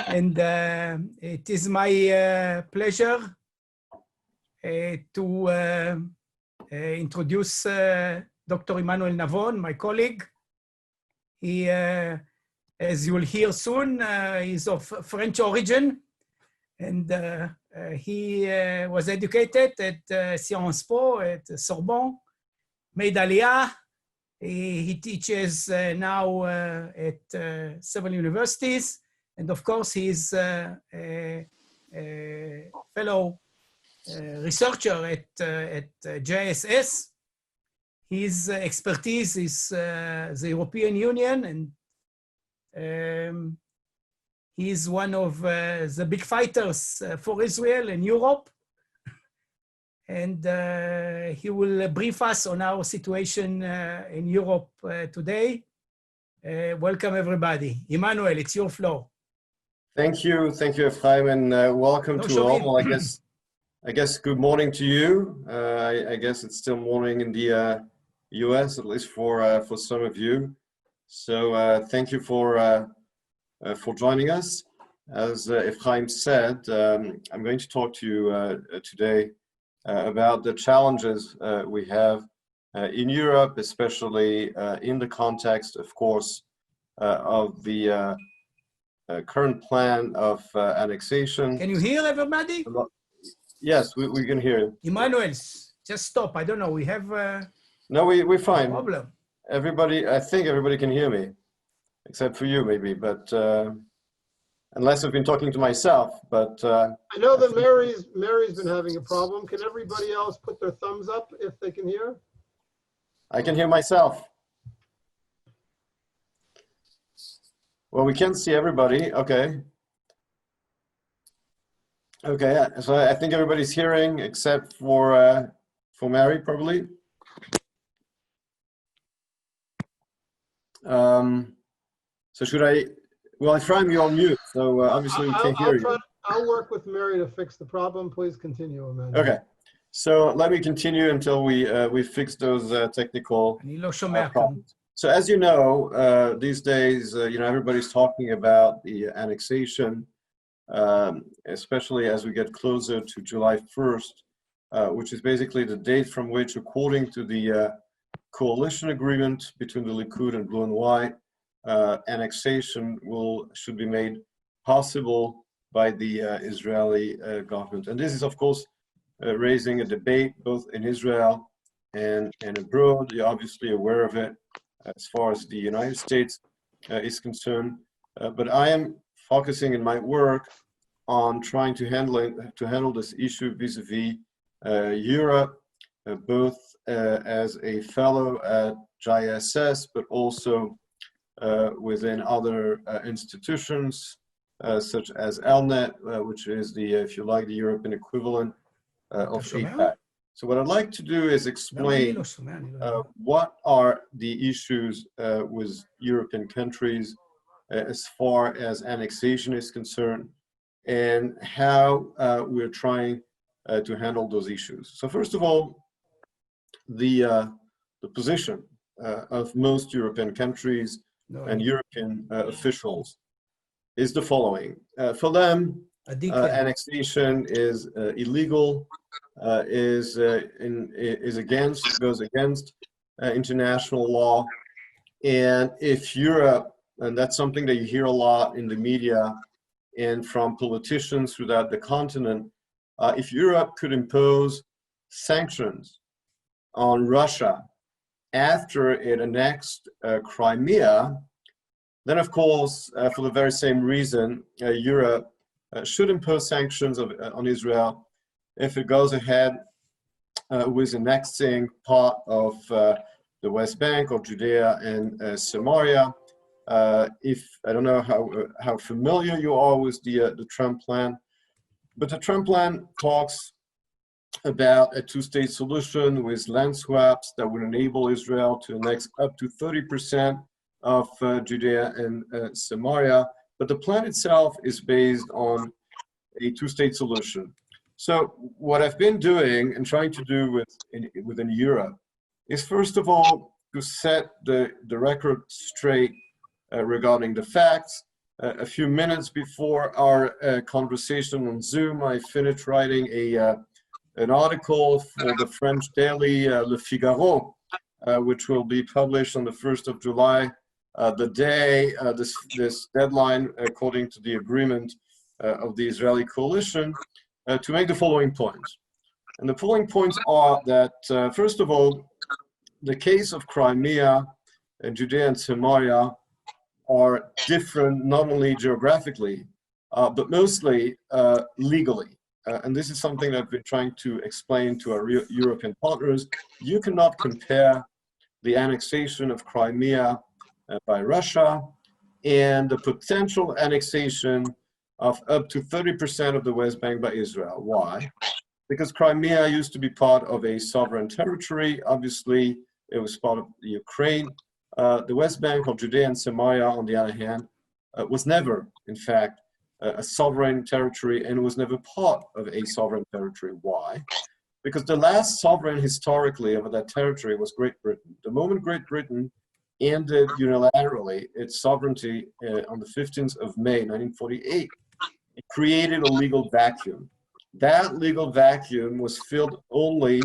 And it is my pleasure to introduce Dr. Emmanuel Navon, my colleague. He, as you will hear soon, is of French origin, and he was educated at Sciences Po, at Sorbonne, made Aliyah. He teaches now at several universities, and of course he's a fellow researcher at JISS. His expertise is the European Union, and he's one of the big fighters for Israel in Europe. And he will brief us on our situation in Europe today. Welcome, everybody. Emmanuel, it's your floor. Thank you, Ephraim, and welcome to all. I guess good morning to you. I guess it's still morning in the US, at least for some of you. So thank you for joining us. As Ephraim said, I'm going to talk to you today about the challenges we have in Europe, especially in the context, of course, of the current plan of annexation. Can you hear everybody? Yes, we can hear you. Emmanuel, just stop. I don't know. We have no, we're fine. No problem. Everybody, I think everybody can hear me, except for you maybe, but unless I've been talking to myself, but I know that Mary's been having a problem. Can everybody else put their thumbs up if they can hear? I can hear myself. Well, we can't see everybody. Okay. Okay, so I think everybody's hearing except for Mary, probably. So should I? Well, Ephraim, you're on mute, so obviously we can't hear you. I'll work with Mary to fix the problem. Please continue, Emmanuel. Okay, so let me continue until we fix those technical problems. So as you know, these days, everybody's talking about the annexation, especially as we get closer to July 1st, which is basically the date from which, according to the coalition agreement between the Likud and Blue and White, annexation should be made possible by the Israeli government. And this is, of course, raising a debate both in Israel and abroad. You're obviously aware of it as far as the United States is concerned. But I am focusing in my work on trying to handle this issue vis-a-vis Europe, both as a fellow at JISS, but also within other institutions such as ELNET, which is the, if you like, the European equivalent of APAC. So what I'd like to do is explain what are the issues with European countries as far as annexation is concerned, and how we're trying to handle those issues. So first of all, the position of most European countries and European officials is the following. For them, annexation is illegal, goes against international law, and if Europe, and that's something that you hear a lot in the media and from politicians throughout the continent, if Europe could impose sanctions on Russia after it annexed Crimea, then of course, for the very same reason, Europe should impose sanctions on Israel if it goes ahead with annexing part of the West Bank or Judea and Samaria. If I don't know how familiar you are with the Trump plan, but the Trump plan talks about a two-state solution with land swaps that would enable Israel to annex up to 30% of Judea and Samaria. But the plan itself is based on a two-state solution. So what I've been doing and trying to do within Europe is, first of all, to set the record straight regarding the facts, a few minutes before our conversation on Zoom, I finished writing an article for the French daily Le Figaro, which will be published on the 1st of July, the day this deadline, according to the agreement of the Israeli coalition, to make the following points. And the following points are that, first of all, the case of Crimea and Judea and Samaria are different not only geographically, but mostly legally. And this is something that I've been trying to explain to our European partners. You cannot compare the annexation of Crimea by Russia and the potential annexation of up to 30% of the West Bank by Israel. Why? Because Crimea used to be part of a sovereign territory. Obviously, it was part of the Ukraine. The West Bank, or Judea and Samaria, on the other hand, was never, in fact, a sovereign territory, and was never part of a sovereign territory. Why? Because the last sovereign historically over that territory was Great Britain. The moment Great Britain ended unilaterally its sovereignty on the 15th of May, 1948, it created a legal vacuum. That legal vacuum was filled only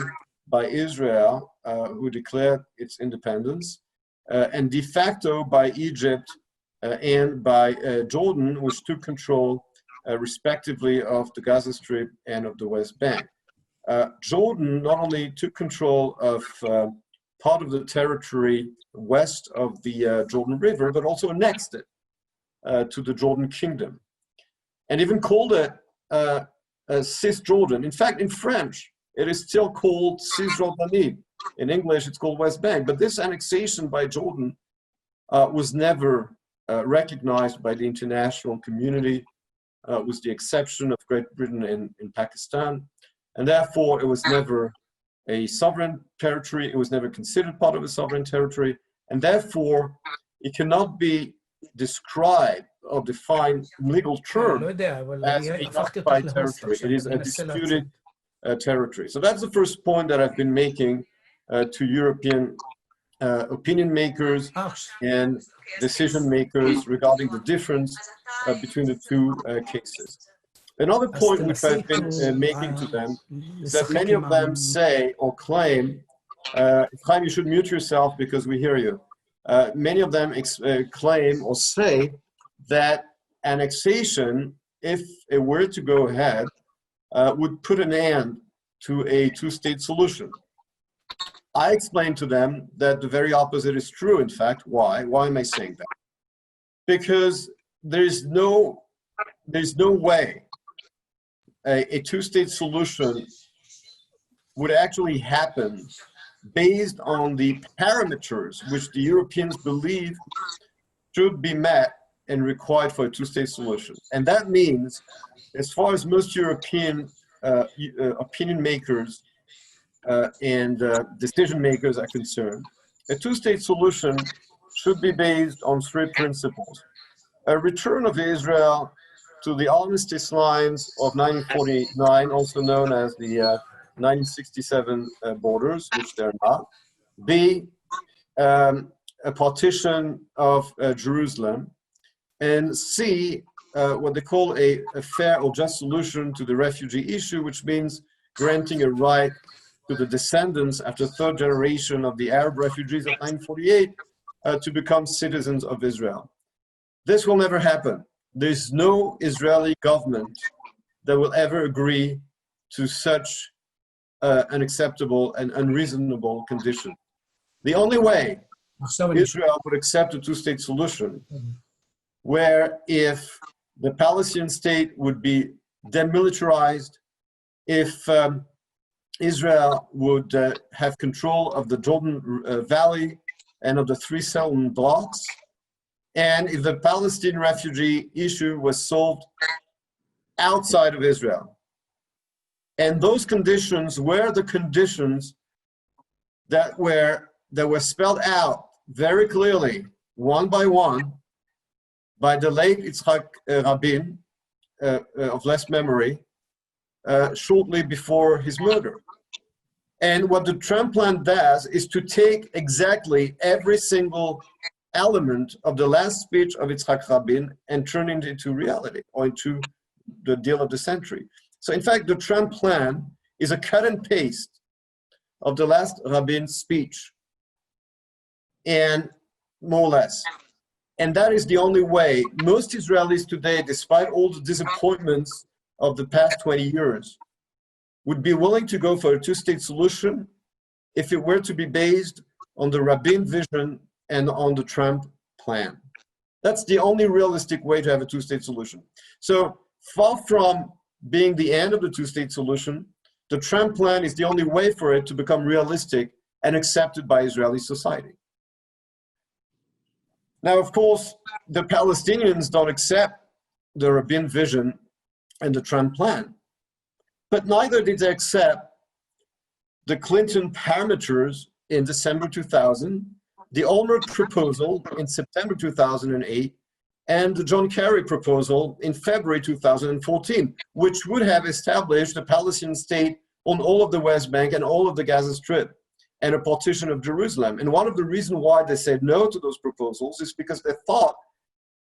by Israel, who declared its independence, and de facto by Egypt and by Jordan, which took control respectively of the Gaza Strip and of the West Bank. Jordan not only took control of part of the territory west of the Jordan River, but also annexed it to the Jordan Kingdom, and even called it Cisjordan. In fact, in French, it is still called Cisjordanie. In English, it's called West Bank. But this annexation by Jordan was never recognized by the international community, with the exception of Great Britain and Pakistan. And therefore, it was never a sovereign territory. It was never considered part of a sovereign territory. And therefore, it cannot be described or defined in legal terms as a occupied territory. It is a disputed territory. So that's the first point that I've been making to European opinion makers and decision makers regarding the difference between the two cases. Another point which I've been making to them is that many of them say or claim, Chaim, you should mute yourself because we hear you. Many of them claim or say that annexation, if it were to go ahead, would put an end to a two-state solution. I explained to them that the very opposite is true, in fact. Why? Why am I saying that? Because there's no way a two-state solution would actually happen based on the parameters which the Europeans believe should be met and required for a two-state solution. And that means, as far as most European opinion makers and decision makers are concerned, a two-state solution should be based on three principles. A return of Israel to the armistice lines of 1949, also known as the 1967 borders, which they're not. B, a partition of Jerusalem. And C, what they call a fair or just solution to the refugee issue, which means granting a right to the descendants after third generation of the Arab refugees of 1948 to become citizens of Israel. This will never happen. There's no Israeli government that will ever agree to such unacceptable and unreasonable condition. The only way Israel would accept a two-state solution, where if the Palestinian state would be demilitarized, if Israel would have control of the Jordan Valley and of the three settlement blocks, and if the Palestinian refugee issue was solved outside of Israel. And those conditions were the conditions that were spelled out very clearly, one by one, by the late Yitzhak Rabin, of less memory, shortly before his murder. And what the Trump plan does is to take exactly every single element of the last speech of Yitzhak Rabin and turn it into reality, or into the deal of the century. So in fact, the Trump plan is a cut and paste of the last Rabin speech, and more or less. And that is the only way most Israelis today, despite all the disappointments of the past 20 years, would be willing to go for a two-state solution if it were to be based on the Rabin vision and on the Trump plan. That's the only realistic way to have a two-state solution. So far from being the end of the two-state solution, the Trump plan is the only way for it to become realistic and accepted by Israeli society. Now, of course, the Palestinians don't accept the Rabin vision and the Trump plan, but neither did they accept the Clinton parameters in December 2000, the Olmert proposal in September 2008, and the John Kerry proposal in February 2014, which would have established a Palestinian state on all of the West Bank and all of the Gaza Strip, and a partition of Jerusalem. And one of the reasons why they said no to those proposals is because they thought,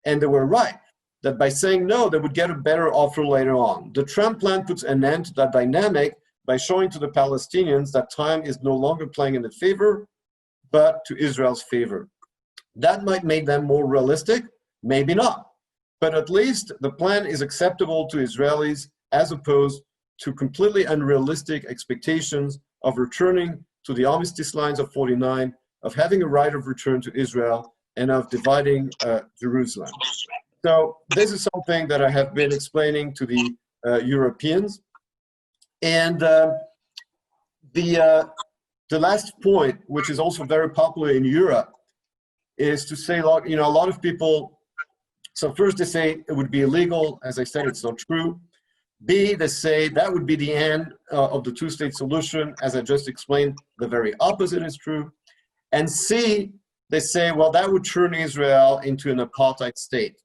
and they were right, that by saying no, they would get a better offer later on. The Trump plan puts an end to that dynamic by showing to the Palestinians that time is no longer playing in their favor, but to Israel's favor. That might make them more realistic, maybe not. But at least the plan is acceptable to Israelis as opposed to completely unrealistic expectations of returning to the armistice lines of 49, of having a right of return to Israel, and of dividing Jerusalem. So this is something that I have been explaining to the Europeans. And the last point, which is also very popular in Europe, is to say, you know, a lot of people, so first they say it would be illegal. As I said, it's not true. B, they say that would be the end of the two-state solution. As I just explained, the very opposite is true. And C, they say, well, that would turn Israel into an apartheid state.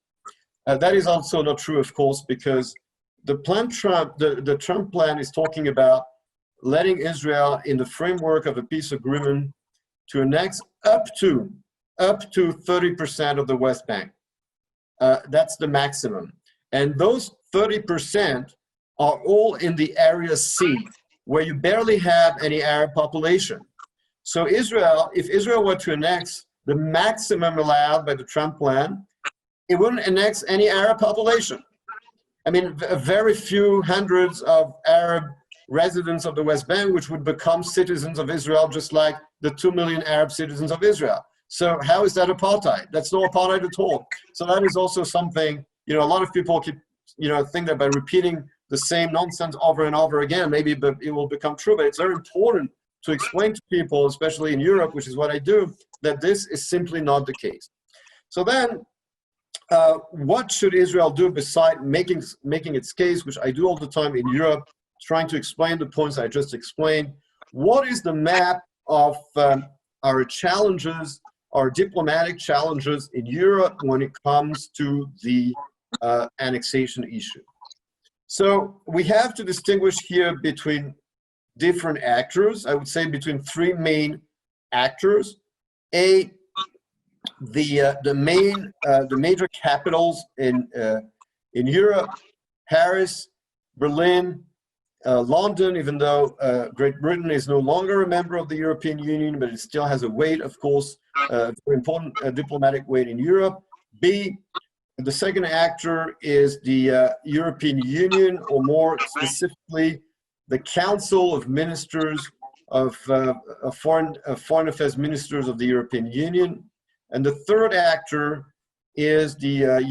That is also not true, of course, because the Trump plan is talking about letting Israel, in the framework of a peace agreement, to annex up to 30% of the West Bank. That's the maximum. And those 30% are all in the area C, where you barely have any Arab population. So Israel, if Israel were to annex the maximum allowed by the Trump plan, it wouldn't annex any Arab population. I mean, very few hundreds of Arab residents of the West Bank, which would become citizens of Israel, just like the 2 million Arab citizens of Israel. So how is that apartheid? That's no apartheid at all. So that is also something, you know, a lot of people keep, you know, think that by repeating the same nonsense over and over again, maybe it will become true. But it's very important to explain to people, especially in Europe, which is what I do, that this is simply not the case. So then, what should Israel do besides making its case, which I do all the time in Europe, trying to explain the points I just explained? What is the map of our challenges, our diplomatic challenges in Europe when it comes to the annexation issue? So we have to distinguish here between different actors. I would say between three main actors. A, the major capitals in Europe: Paris, Berlin, London, even though Great Britain is no longer a member of the European Union, but it still has a weight, of course, very important diplomatic weight in Europe. B, the second actor is the European Union, or more specifically, the Council of Ministers of Foreign Affairs Ministers of the European Union. And the third actor is the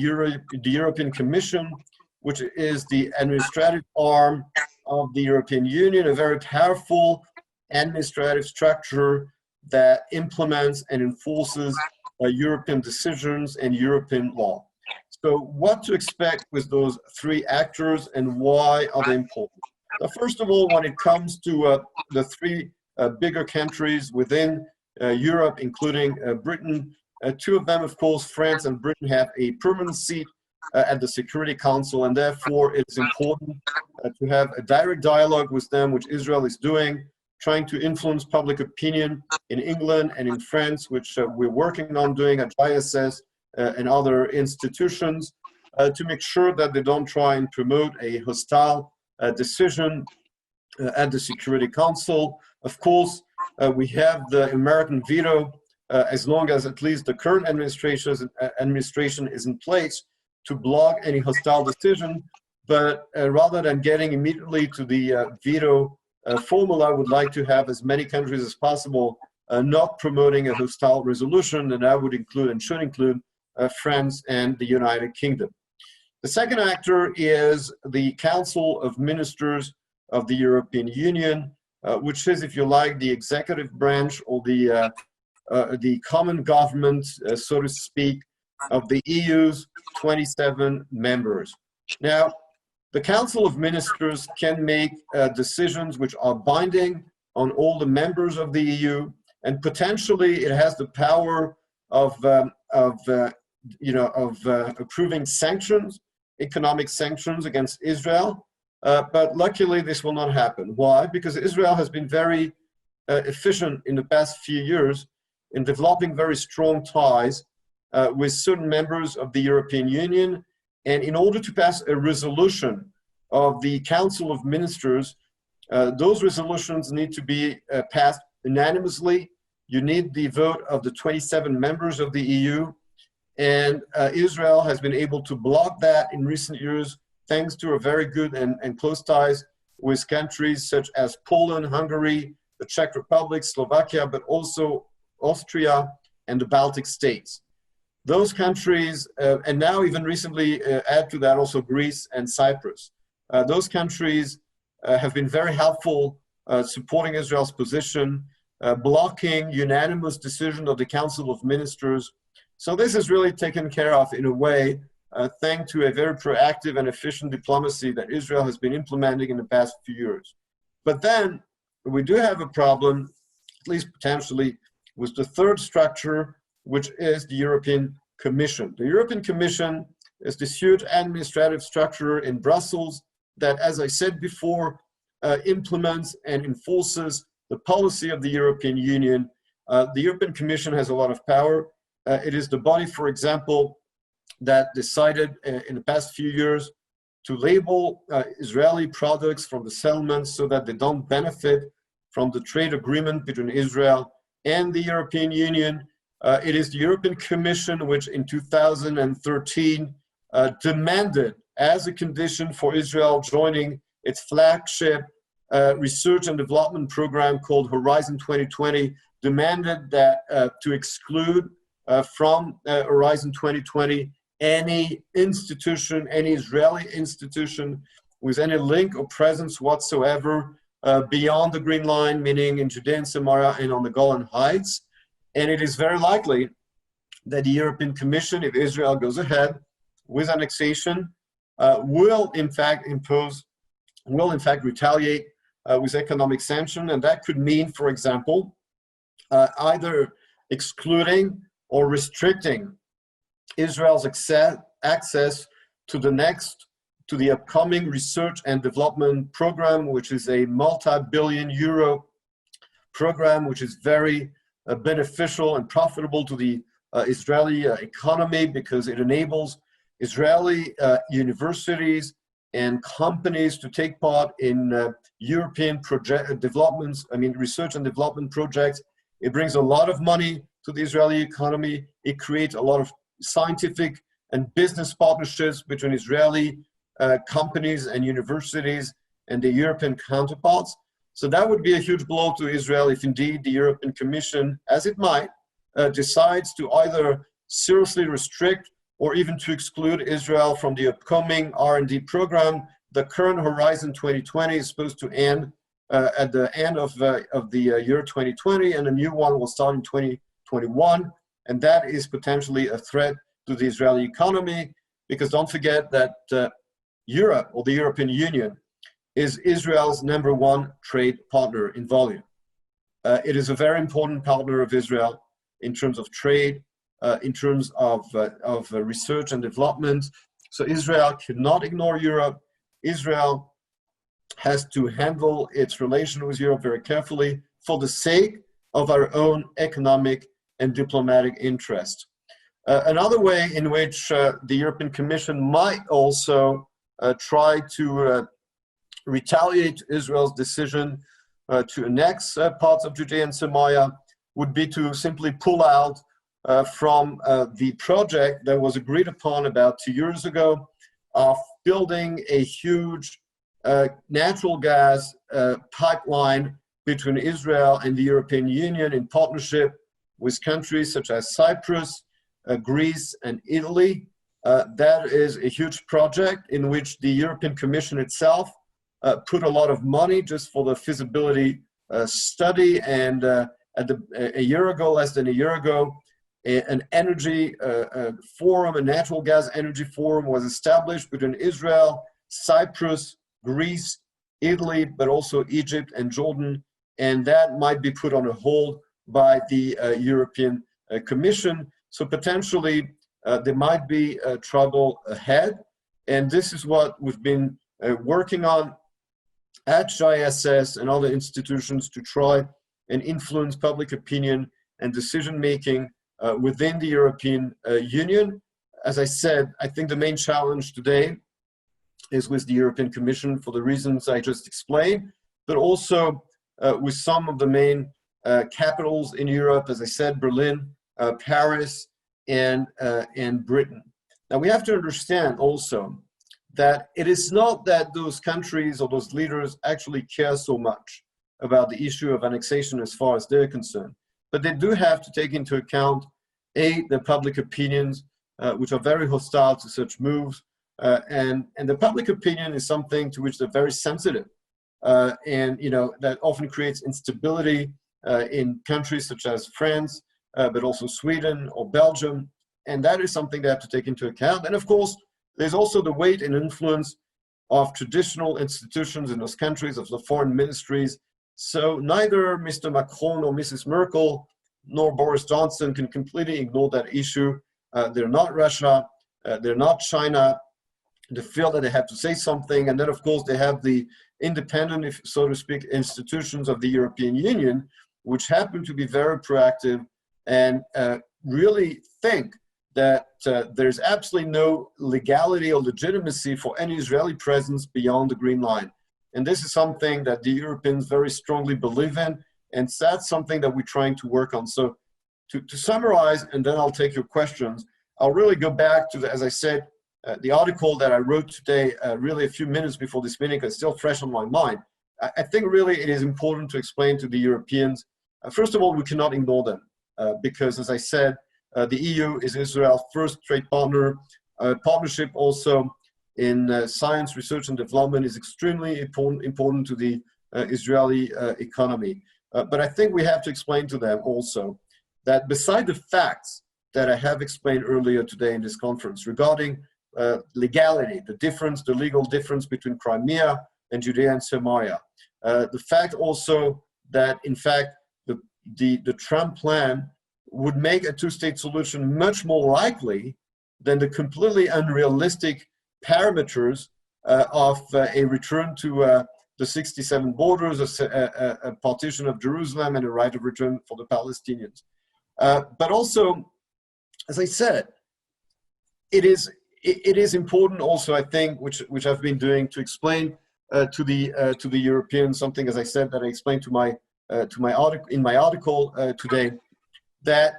European Commission, which is the administrative arm of the European Union, a very powerful administrative structure that implements and enforces European decisions and European law. So what to expect with those three actors, and why are they important? First of all, when it comes to the three bigger countries within Europe, including Britain, two of them, of course, France and Britain, have a permanent seat at the Security Council, and therefore it's important to have a direct dialogue with them, which Israel is doing, trying to influence public opinion in England and in France, which we're working on doing at JISS and other institutions, to make sure that they don't try and promote a hostile decision at the Security Council. Of course, we have the American veto as long as at least the current administration is in place to block any hostile decision. But rather than getting immediately to the veto formula, I would like to have as many countries as possible not promoting a hostile resolution, and that would include and should include France and the United Kingdom. The second actor is the Council of Ministers of the European Union, which is, if you like, the executive branch or the common government, so to speak, of the EU's 27 members. Now, the Council of Ministers can make decisions which are binding on all the members of the EU, and potentially it has the power of approving sanctions, economic sanctions against Israel. But luckily, this will not happen. Why? Because Israel has been very efficient in the past few years in developing very strong ties with certain members of the European Union. And in order to pass a resolution of the Council of Ministers, those resolutions need to be passed unanimously. You need the vote of the 27 members of the EU. And Israel has been able to block that in recent years, thanks to a very good and close ties with countries such as Poland, Hungary, the Czech Republic, Slovakia, but also Austria and the Baltic states. Those countries, and now even recently add to that also Greece and Cyprus. Those countries have been very helpful supporting Israel's position, blocking unanimous decision of the Council of Ministers. So this is really taken care of in a way, thanks to a very proactive and efficient diplomacy that Israel has been implementing in the past few years. But then we do have a problem, at least potentially, with the third structure, which is the European Commission. The European Commission is this huge administrative structure in Brussels that, as I said before, implements and enforces the policy of the European Union. The European Commission has a lot of power. It is the body, for example, that decided in the past few years to label Israeli products from the settlements so that they don't benefit from the trade agreement between Israel and the European Union. It is the European Commission which in 2013 demanded, as a condition for Israel joining its flagship research and development program called Horizon 2020, demanded that to exclude from Horizon 2020 any institution, any Israeli institution with any link or presence whatsoever beyond the Green Line, meaning in Judea and Samaria and on the Golan Heights. And it is very likely that the European Commission, if Israel goes ahead with annexation, will in fact retaliate with economic sanction. And that could mean, for example, either excluding or restricting Israel's access to the upcoming research and development program, which is a multi-billion euro program, which is very beneficial and profitable to the Israeli economy, because it enables Israeli universities and companies to take part in European research and development projects. It brings a lot of money to the Israeli economy. It creates a lot of scientific and business partnerships between Israeli companies and universities and the European counterparts. So that would be a huge blow to Israel if indeed the European Commission, as it might, decides to either seriously restrict or even to exclude Israel from the upcoming R&D program. The current Horizon 2020 is supposed to end at the end of the year 2020, and a new one will start in 2021. And that is potentially a threat to the Israeli economy, because don't forget that Europe, or the European Union, is Israel's #1 trade partner in volume. It is a very important partner of Israel in terms of trade, in terms of research and development. So Israel cannot ignore Europe. Israel has to handle its relation with Europe very carefully for the sake of our own economic and diplomatic interest. Another way in which the European Commission might also try to retaliate Israel's decision to annex parts of Judea and Samaria would be to simply pull out from the project that was agreed upon about 2 years ago of building a huge natural gas pipeline between Israel and the European Union in partnership with countries such as Cyprus, Greece, and Italy. That is a huge project in which the European Commission itself put a lot of money just for the feasibility study. And a year ago, less than a year ago, an energy forum, a natural gas energy forum was established between Israel, Cyprus, Greece, Italy, but also Egypt and Jordan. And that might be put on a hold by the European Commission. So potentially there might be trouble ahead. And this is what we've been working on at JISS and other institutions to try and influence public opinion and decision-making within the European Union. As I said, I think the main challenge today is with the European Commission for the reasons I just explained, but also with some of the main capitals in Europe, as I said, Berlin, Paris, and Britain. Now we have to understand also that it is not that those countries or those leaders actually care so much about the issue of annexation as far as they're concerned, but they do have to take into account, the public opinions, which are very hostile to such moves, and the public opinion is something to which they're very sensitive, and that often creates instability in countries such as France, but also Sweden or Belgium, and that is something they have to take into account. And of course, there's also the weight and influence of traditional institutions in those countries, of the foreign ministries. So neither Mr. Macron or Mrs. Merkel nor Boris Johnson can completely ignore that issue. They're not Russia, they're not China. They feel that they have to say something. And then, of course, they have the independent, if so to speak, institutions of the European Union, which happen to be very proactive and really think that there's absolutely no legality or legitimacy for any Israeli presence beyond the Green Line. And this is something that the Europeans very strongly believe in, and that's something that we're trying to work on. So to summarize, and then I'll take your questions, I'll really go back to, as I said, the article that I wrote today, really a few minutes before this meeting, because it's still fresh on my mind. I think really it is important to explain to the Europeans, first of all, we cannot ignore them, because as I said, the EU is Israel's first trade partner. Partnership also in science, research and development is extremely important to the Israeli economy. But I think we have to explain to them also that beside the facts that I have explained earlier today in this conference regarding legality, the legal difference between Crimea and Judea and Samaria, the fact also that in fact the Trump plan would make a two-state solution much more likely than the completely unrealistic parameters of a return to the 67 borders, a partition of Jerusalem, and a right of return for the Palestinians. But also, as I said, it is important also, I think, which I've been doing, to explain to the Europeans something, as I said, that I explained to my article in my article today, that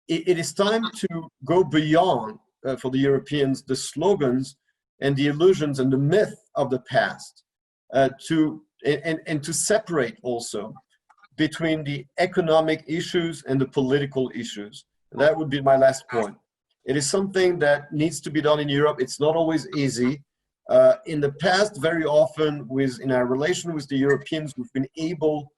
it is time to go beyond for the Europeans the slogans and the illusions and the myth of the past, and to separate also between the economic issues and the political issues. That would be my last point. It is something that needs to be done in Europe. It's not always easy. In the past, very often, in our relation with the Europeans, we've been able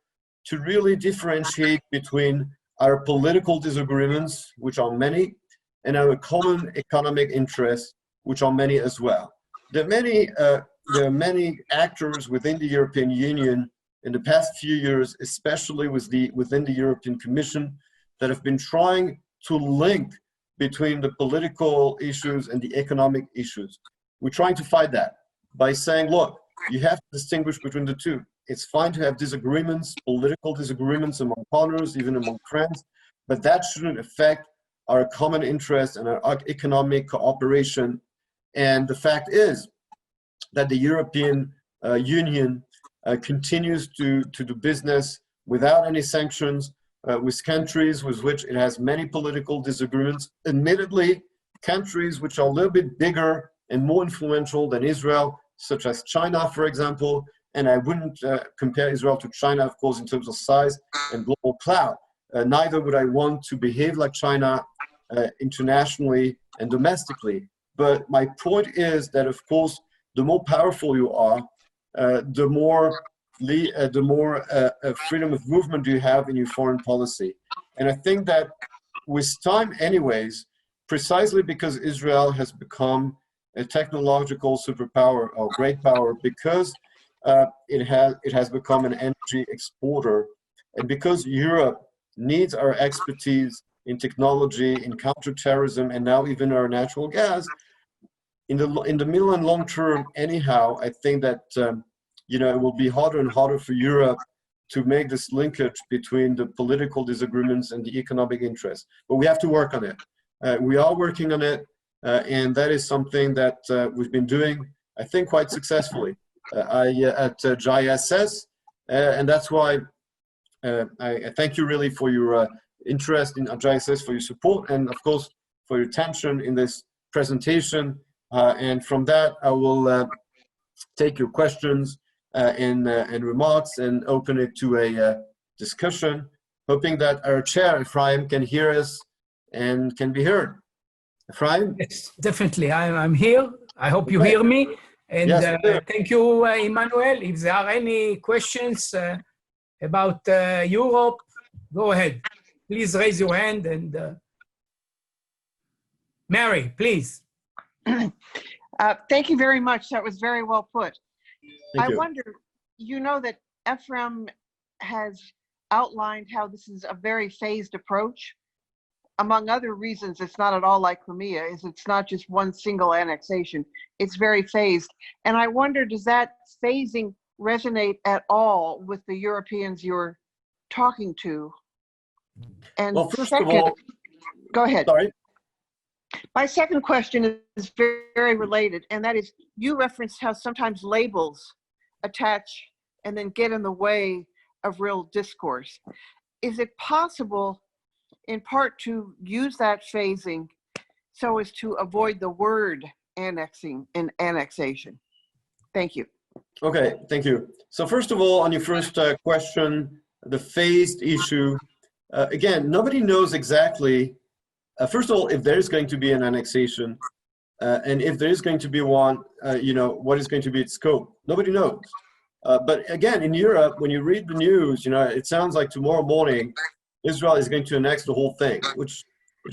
to really differentiate between our political disagreements, which are many, and our common economic interests, which are many as well. There are many actors within the European Union in the past few years, especially within the European Commission, that have been trying to link between the political issues and the economic issues. We're trying to fight that by saying, look, you have to distinguish between the two. It's fine to have disagreements, political disagreements among partners, even among friends, but that shouldn't affect our common interest and our economic cooperation. And the fact is that the European Union continues to do business without any sanctions with countries with which it has many political disagreements. Admittedly, countries which are a little bit bigger and more influential than Israel, such as China, for example, and I wouldn't compare Israel to China, of course, in terms of size and global clout. Neither would I want to behave like China internationally and domestically. But my point is that, of course, the more powerful you are, the more freedom of movement you have in your foreign policy. And I think that with time anyways, precisely because Israel has become a technological superpower or great power, because it has become an energy exporter, and because Europe needs our expertise in technology, in counterterrorism, and now even our natural gas, in the middle and long term, anyhow, I think that it will be harder and harder for Europe to make this linkage between the political disagreements and the economic interests. But we have to work on it. We are working on it, and that is something that we've been doing, I think, quite successfully at JISS, and that's why I thank you really for your interest in JISS, for your support, and of course for your attention in this presentation. And from that, I will take your questions and remarks and open it to a discussion, hoping that our chair, Ephraim, can hear us and can be heard. Ephraim? Yes, definitely. I'm here. I hope you hear me. And yes, thank you, Emmanuel. If there are any questions about Europe, go ahead. Please raise your hand. And Mary, please. Thank you very much. That was very well put. Thank you. I wonder, you know that Ephraim has outlined how this is a very phased approach. Among other reasons, it's not at all like Crimea, is it's not just one single annexation. It's very phased. And I wonder, does that phasing resonate at all with the Europeans you're talking to? And well, first second, of all, go ahead. Sorry. My second question is very, very related, and that is, you referenced how sometimes labels attach and then get in the way of real discourse. Is it possible, in part, to use that phasing so as to avoid the word annexing and annexation? Thank you. Okay, thank you. So first of all, on your first question, the phased issue, again, nobody knows exactly, first of all, if there is going to be an annexation, and if there is going to be one, what is going to be its scope? Nobody knows. But again, in Europe, when you read the news, it sounds like tomorrow morning, Israel is going to annex the whole thing, which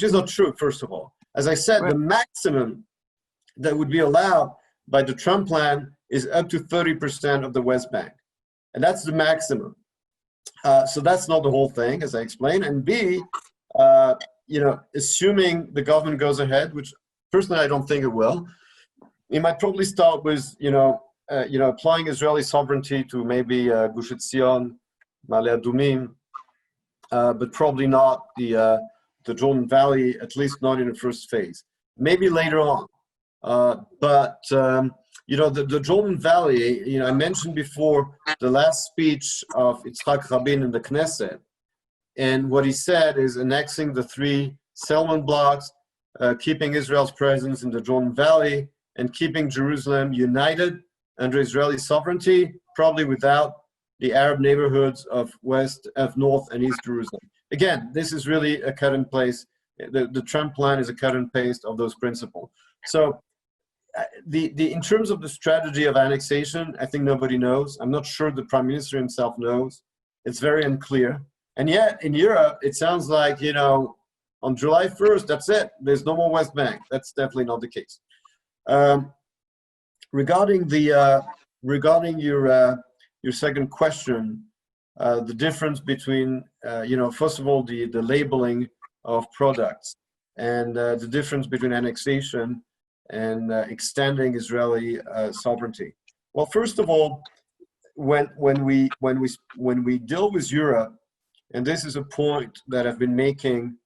is not true, first of all. As I said, the maximum that would be allowed by the Trump plan is up to 30% of the West Bank. And that's the maximum. So that's not the whole thing, as I explained. And B, assuming the government goes ahead, which personally I don't think it will, it might probably start with, applying Israeli sovereignty to maybe Gush Etzion, Ma'ale Adumim, but probably not the Jordan Valley, at least not in the first phase. Maybe later on. The Jordan Valley, I mentioned before the last speech of Yitzhak Rabin in the Knesset, and what he said is annexing the 3 settlement blocks, keeping Israel's presence in the Jordan Valley, and keeping Jerusalem united under Israeli sovereignty, probably without the Arab neighborhoods of North and East Jerusalem. Again, this is really a cut and paste. The Trump plan is a cut and paste of those principles. So in terms of the strategy of annexation, I think nobody knows. I'm not sure the Prime Minister himself knows. It's very unclear. And yet in Europe, it sounds like, on July 1st, that's it. There's no more West Bank. That's definitely not the case. Regarding your second question, the difference between, first of all, the labeling of products and the difference between annexation and extending Israeli sovereignty. Well, first of all, when we deal with Europe, and this is a point that I've been making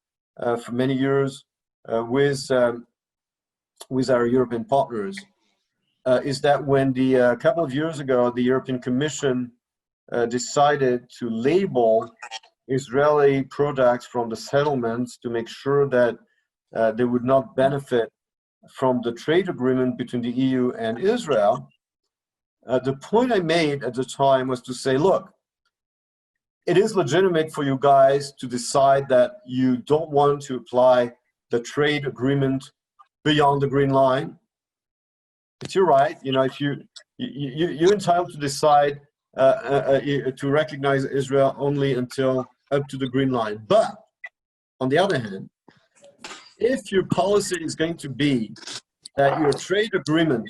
for many years with our European partners, is that when a couple of years ago the European Commission decided to label Israeli products from the settlements to make sure that they would not benefit from the trade agreement between the EU and Israel, the point I made at the time was to say, look, it is legitimate for you guys to decide that you don't want to apply the trade agreement beyond the green line. It's your right. You know, if you're entitled to decide to recognize Israel only until up to the green line. But on the other hand, if your policy is going to be that your trade agreement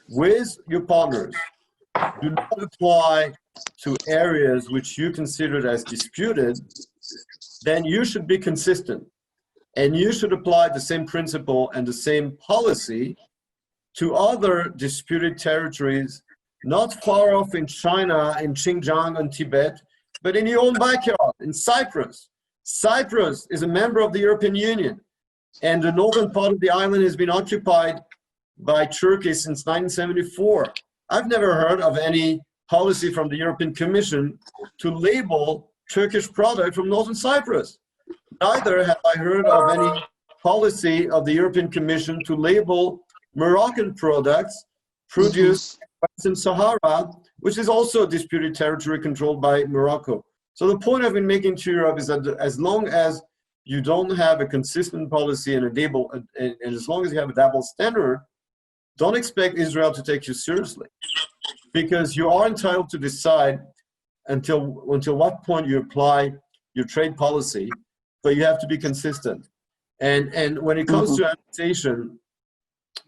with your partners do not apply to areas which you consider as disputed, then you should be consistent. And you should apply the same principle and the same policy to other disputed territories, not far off in China, in Xinjiang and Tibet, but in your own backyard, in Cyprus. Cyprus is a member of the European Union, and the northern part of the island has been occupied by Turkey since 1974. I've never heard of any policy from the European Commission to label Turkish product from Northern Cyprus. Neither have I heard of any policy of the European Commission to label Moroccan products produced in Western Sahara, which is also a disputed territory controlled by Morocco. So the point I've been making to Europe is that as long as you don't have a consistent policy and as long as you have a double standard, don't expect Israel to take you seriously, because you are entitled to decide until what point you apply your trade policy, but you have to be consistent. And when it comes to annexation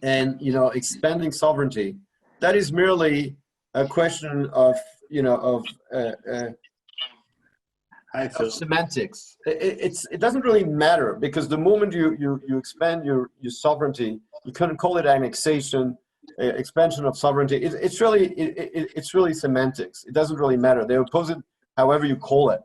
and expanding sovereignty, that is merely a question of semantics. It doesn't really matter, because the moment you expand your sovereignty, you couldn't call it annexation, expansion of sovereignty. It's really semantics. It doesn't really matter. They oppose it however you call it.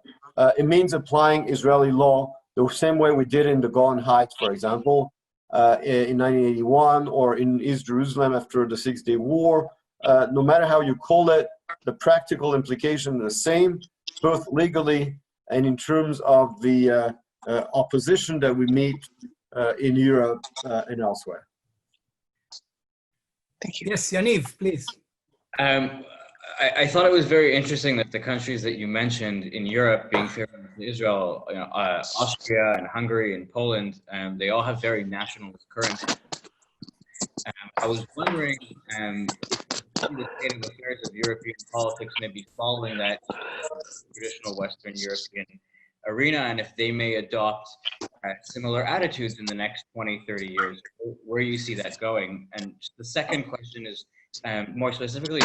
It means applying Israeli law the same way we did in the Golan Heights, for example, in 1981, or in East Jerusalem after the Six-Day War. No matter how you call it, the practical implication is the same, both legally and in terms of the opposition that we meet in Europe and elsewhere. Thank you. Yes, Yaniv, please. I thought it was very interesting that the countries that you mentioned in Europe being favorable to Israel, Austria and Hungary and Poland, they all have very nationalist currencies. I was wondering the state of affairs of European politics may be following that traditional Western European arena, and if they may adopt similar attitudes in the next 20, 30 years, where you see that going. And the second question is more specifically,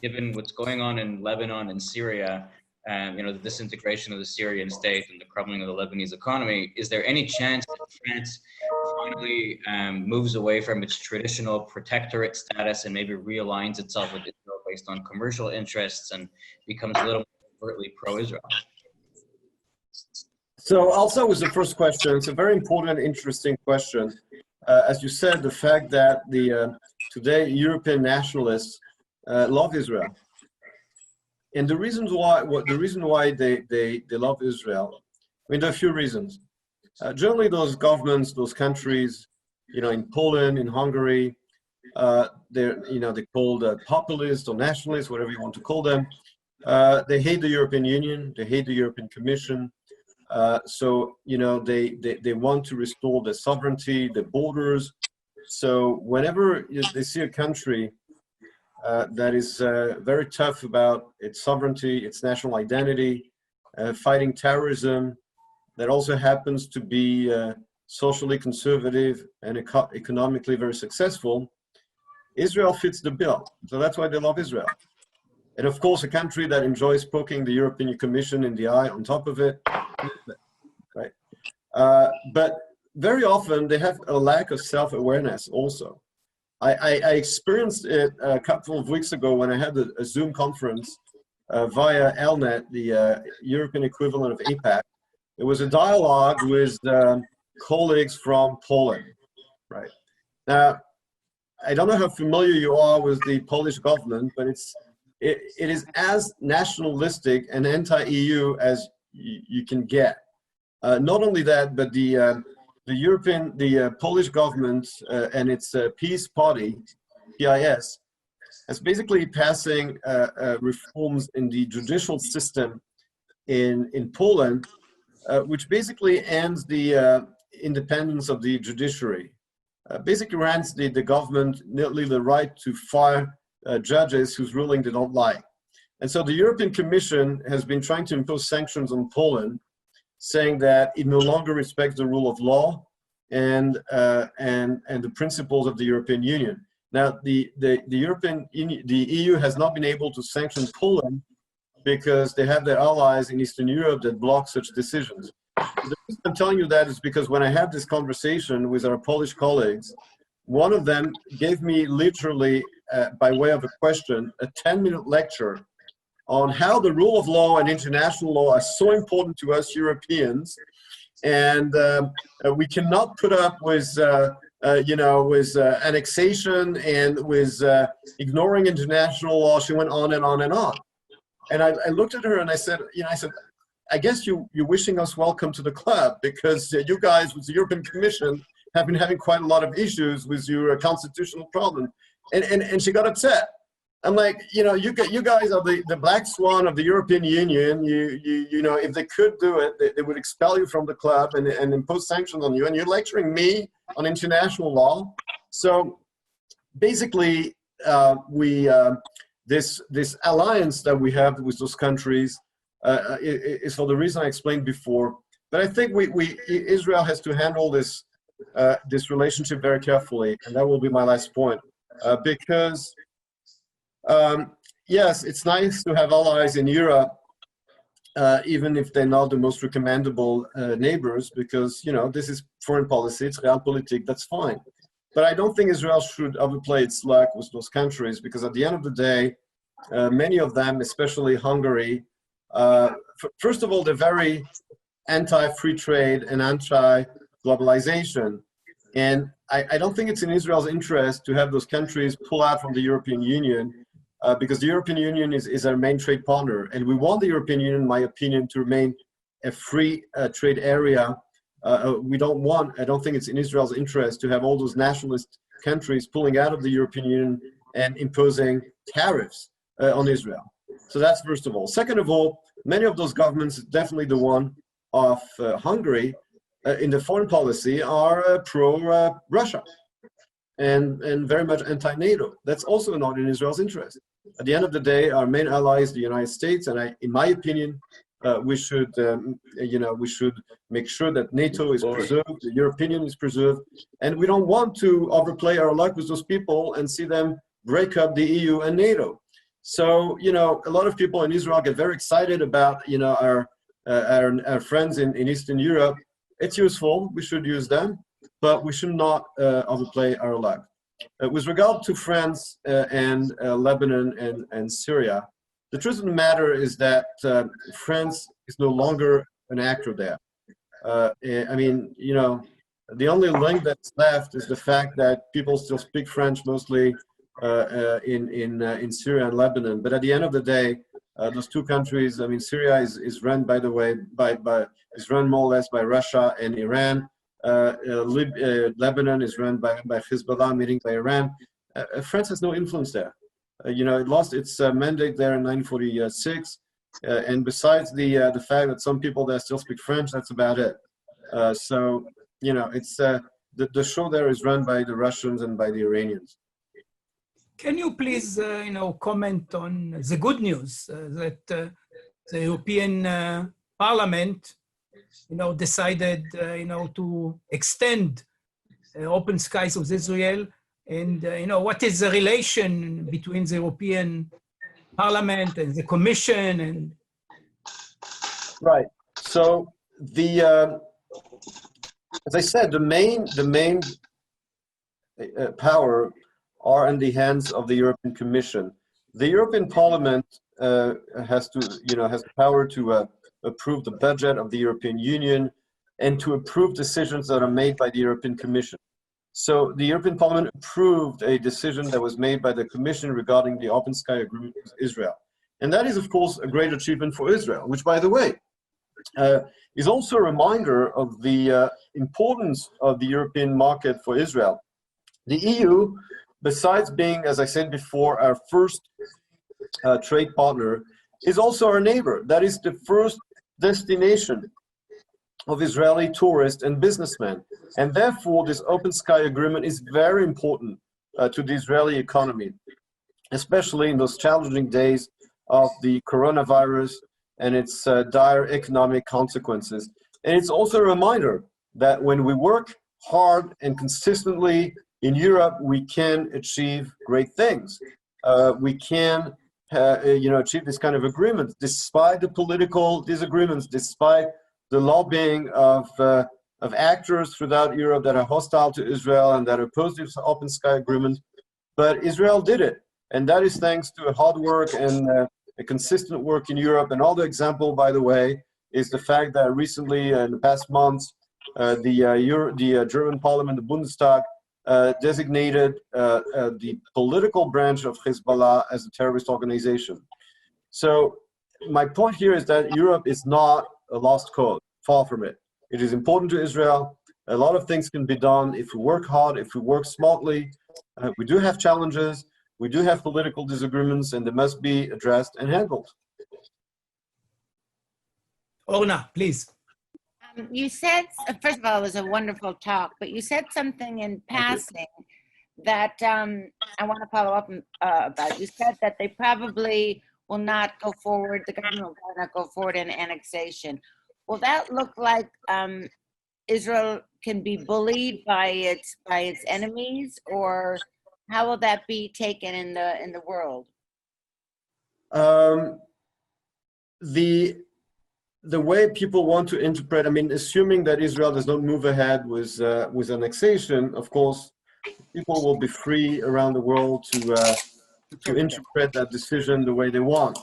given what's going on in Lebanon and Syria, the disintegration of the Syrian state and the crumbling of the Lebanese economy, is there any chance that France finally moves away from its traditional protectorate status and maybe realigns itself with Israel based on commercial interests and becomes a little more overtly pro-Israel? So I'll start with the first question. It's a very important, interesting question. As you said, the fact that today European nationalists love Israel, and the reason why they love Israel, I mean, there are a few reasons. Generally, those governments, those countries, in Poland, in Hungary, they're called populist or nationalists, whatever you want to call them. They hate the European Union. They hate the European Commission. So they want to restore their sovereignty, their borders. So whenever they see a country that is very tough about its sovereignty, its national identity, fighting terrorism, that also happens to be socially conservative and economically very successful, Israel fits the bill. So that's why they love Israel. And of course, a country that enjoys poking the European Commission in the eye on top of it, right? But very often they have a lack of self-awareness also. I experienced it a couple of weeks ago when I had a Zoom conference via ELNet, the European equivalent of APAC. It was a dialogue with colleagues from Poland, right? Now, I don't know how familiar you are with the Polish government, but it is as nationalistic and anti-EU as you can get. Not only that, but the Polish government and its peace party, JISS, is basically passing reforms in the judicial system in Poland, which basically ends the independence of the judiciary. Basically grants the government nearly the right to fire judges whose ruling they don't like. And so the European Commission has been trying to impose sanctions on Poland, saying that it no longer respects the rule of law and the principles of the European Union. Now, the EU has not been able to sanction Poland because they have their allies in Eastern Europe that block such decisions. The reason I'm telling you that is because when I had this conversation with our Polish colleagues, one of them gave me literally, by way of a question, a 10-minute lecture on how the rule of law and international law are so important to us Europeans, and we cannot put up with annexation and with ignoring international law. She went on and on and on. And I looked at her and I said, I guess you're wishing us welcome to the club, because you guys with the European Commission have been having quite a lot of issues with your constitutional problem. And she got upset. I'm like, you guys are the black swan of the European Union. You know, if they could do it, they would expel you from the club and impose sanctions on you. And you're lecturing me on international law. So basically, this alliance that we have with those countries is for the reason I explained before. But I think Israel has to handle this relationship very carefully, and that will be my last point. Because yes, it's nice to have allies in Europe, even if they're not the most recommendable neighbors, because this is foreign policy, it's realpolitik, that's fine. But I don't think Israel should overplay its luck with those countries, because at the end of the day, many of them, especially Hungary, first of all, they're very anti-free trade and anti-globalization. And I don't think it's in Israel's interest to have those countries pull out from the European Union, because the European Union is our main trade partner. And we want the European Union, in my opinion, to remain a free trade area. I don't think it's in Israel's interest to have all those nationalist countries pulling out of the European Union and imposing tariffs on Israel. So that's first of all. Second of all, many of those governments, definitely the one of Hungary, in the foreign policy are pro-Russia and very much anti-NATO. That's also not in Israel's interest. At the end of the day, our main ally is the United States, and in my opinion, we should make sure that NATO is preserved, the European Union is preserved, and we don't want to overplay our luck with those people and see them break up the EU and NATO. So, a lot of people in Israel get very excited about, our friends in Eastern Europe. It's useful, we should use them, but we should not overplay our luck. With regard to France and Lebanon and Syria, the truth of the matter is that France is no longer an actor there. The only link that's left is the fact that people still speak French mostly in Syria and Lebanon. But at the end of the day, those two countries, Syria is run, by the way, is run more or less by Russia and Iran. Lebanon is run by Hezbollah, meaning by Iran. France has no influence there. It lost its mandate there in 1946. And besides the fact that some people there still speak French, that's about it. It's the show there is run by the Russians and by the Iranians. Can you please, comment on the good news that the European Parliament, decided, to extend open skies with Israel, and what is the relation between the European Parliament and the Commission? And right. So as I said, the main power are in the hands of the European Commission. The European Parliament has the power to approve the budget of the European Union and to approve decisions that are made by the European Commission. So the European Parliament approved a decision that was made by the Commission regarding the Open Sky Agreement with Israel. And that is, of course, a great achievement for Israel, which, by the way, is also a reminder of the importance of the European market for Israel. The EU, besides being, as I said before, our first trade partner, is also our neighbor. That is the first destination of Israeli tourists and businessmen. And therefore, this Open Sky Agreement is very important to the Israeli economy, especially in those challenging days of the coronavirus and its dire economic consequences. And it's also a reminder that when we work hard and consistently in Europe, we can achieve great things. We can achieve this kind of agreement despite the political disagreements, despite the lobbying of actors throughout Europe that are hostile to Israel and that oppose this Open Sky Agreement. But Israel did it. And that is thanks to hard work and a consistent work in Europe. And another example, by the way, is the fact that recently, in the past months, the German parliament, the Bundestag, designated the political branch of Hezbollah as a terrorist organization. So my point here is that Europe is not a lost cause, far from it. It is important to Israel. A lot of things can be done if we work hard, if we work smartly. We do have challenges. We do have political disagreements, and they must be addressed and handled. Orna, please. You said, first of all, it was a wonderful talk, but you said something in passing that I want to follow up about. You said that they probably will not go forward, the government will not go forward in annexation. Will that look like Israel can be bullied by its enemies, or how will that be taken in the world? The way people want to interpret, I mean, assuming that Israel does not move ahead with annexation, of course, people will be free around the world to interpret that decision the way they want.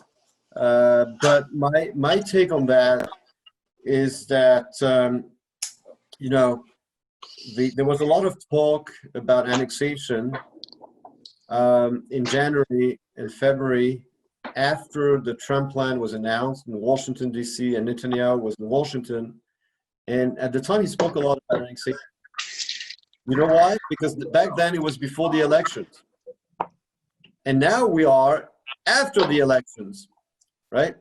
But my take on that is that there was a lot of talk about annexation in January and February, after the Trump plan was announced in Washington, D.C., and Netanyahu was in Washington. And at the time, he spoke a lot about annexation. You know why? Because back then, it was before the elections. And now we are after the elections, right?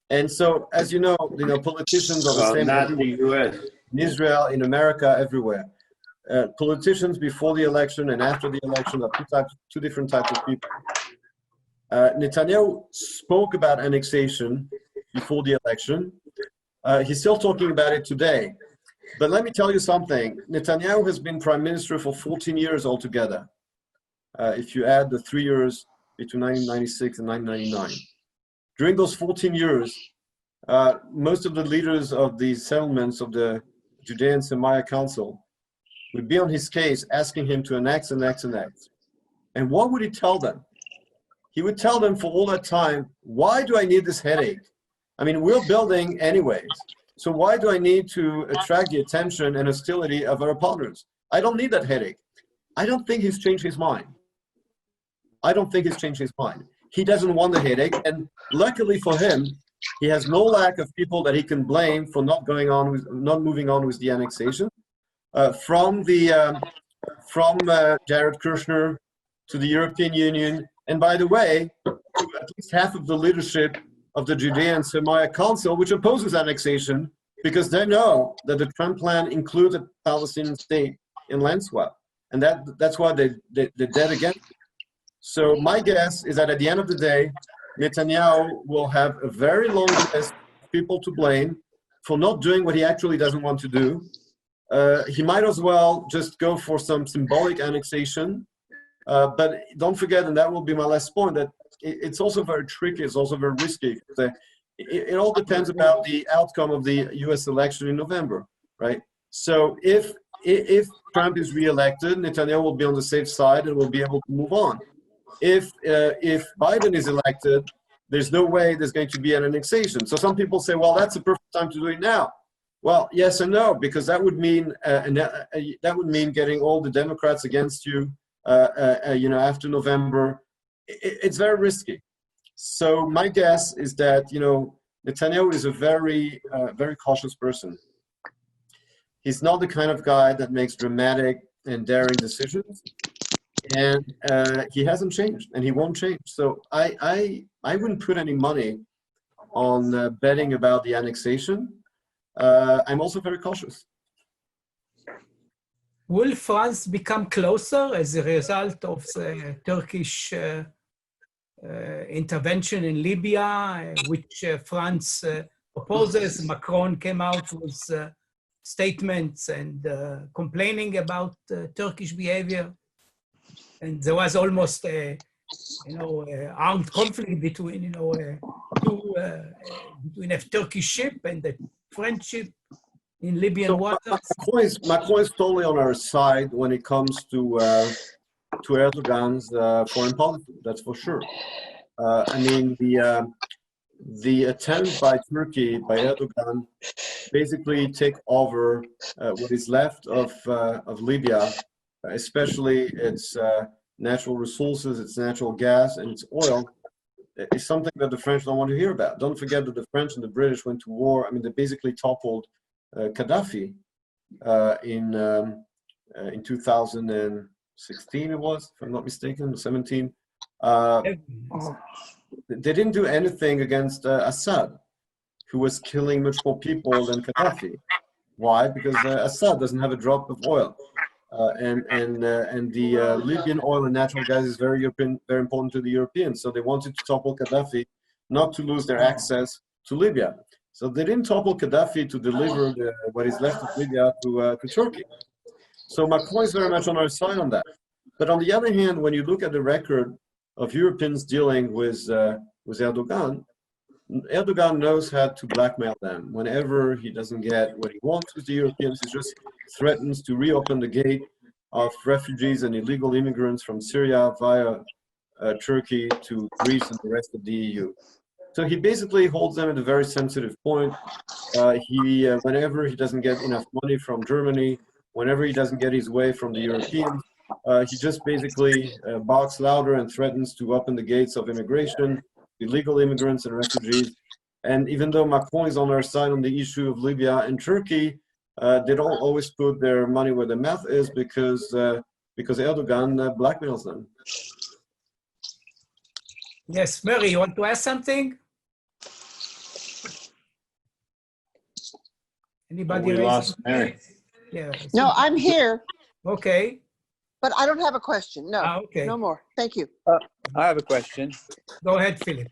And so, as you know, politicians are the same not the U.S. in Israel, in America, everywhere. Politicians before the election and after the election are two different types of people. Netanyahu spoke about annexation before the election. He's still talking about it today. But let me tell you something. Netanyahu has been prime minister for 14 years altogether, if you add the 3 years between 1996 and 1999. During those 14 years, most of the leaders of the settlements of the Judean Samaria Council would be on his case asking him to annex. And what would he tell them? He would tell them for all that time, why do I need this headache? I mean, we're building anyways. So why do I need to attract the attention and hostility of our partners? I don't need that headache. I don't think he's changed his mind. He doesn't want the headache. And luckily for him, he has no lack of people that he can blame for not moving on with the annexation. From Jared Kushner to the European Union, and by the way, at least half of the leadership of the Judean Samaria Council, which opposes annexation, because they know that the Trump plan includes a Palestinian state in land swap, and that's why they're dead against it. So my guess is that at the end of the day, Netanyahu will have a very long list of people to blame for not doing what he actually doesn't want to do. He might as well just go for some symbolic annexation. But don't forget, and that will be my last point, that it's also very tricky, it's also very risky. It all depends about the outcome of the US election in November, right? So if if Trump is reelected, Netanyahu will be on the safe side and will be able to move on. If Biden is elected, there's no way there's going to be an annexation. So some people say, well, that's the perfect time to do it now. Well, yes and no, because that would mean getting all the Democrats against you, after November. It's very risky. So my guess is that Netanyahu is a very cautious person. He's not the kind of guy that makes dramatic and daring decisions, and he hasn't changed, and he won't change. So I wouldn't put any money on betting about the annexation. I'm also very cautious. Will France become closer as a result of the Turkish intervention in Libya, which France opposes? Macron came out with statements and complaining about Turkish behavior. And there was almost armed conflict between, between a Turkish ship and the French ship in Libyan waters. Macron is totally on our side when it comes to Erdogan's foreign policy. That's for sure. The attempt by Turkey, by Erdogan, basically take over what is left of Libya, especially its natural resources, its natural gas, and its oil, is something that the French don't want to hear about. Don't forget that the French and the British went to war. They basically toppled Gaddafi in 2016, it was, if I'm not mistaken, 17. They didn't do anything against Assad, who was killing much more people than Gaddafi. Why? Because Assad doesn't have a drop of oil. And the Libyan oil and natural gas is very important to the Europeans. So they wanted to topple Gaddafi, not to lose their access to Libya. So they didn't topple Gaddafi to deliver what is left of Libya to Turkey. So Macron is very much on our side on that. But on the other hand, when you look at the record of Europeans dealing with Erdogan, Erdogan knows how to blackmail them. Whenever he doesn't get what he wants with the Europeans, he just threatens to reopen the gate of refugees and illegal immigrants from Syria via Turkey to Greece and the rest of the EU. So he basically holds them at a very sensitive point. Whenever he doesn't get enough money from Germany, whenever he doesn't get his way from the Europeans, he just basically barks louder and threatens to open the gates of immigration, illegal immigrants and refugees. And even though Macron is on our side on the issue of Libya and Turkey, they don't always put their money where their mouth is because Erdogan blackmails them. Yes, Mary, you want to ask something? Anybody? We lost Mary. Yeah. No, I'm here, Okay. but I don't have a question. No, Okay. no more. Thank you. I have a question. Go ahead, Philip.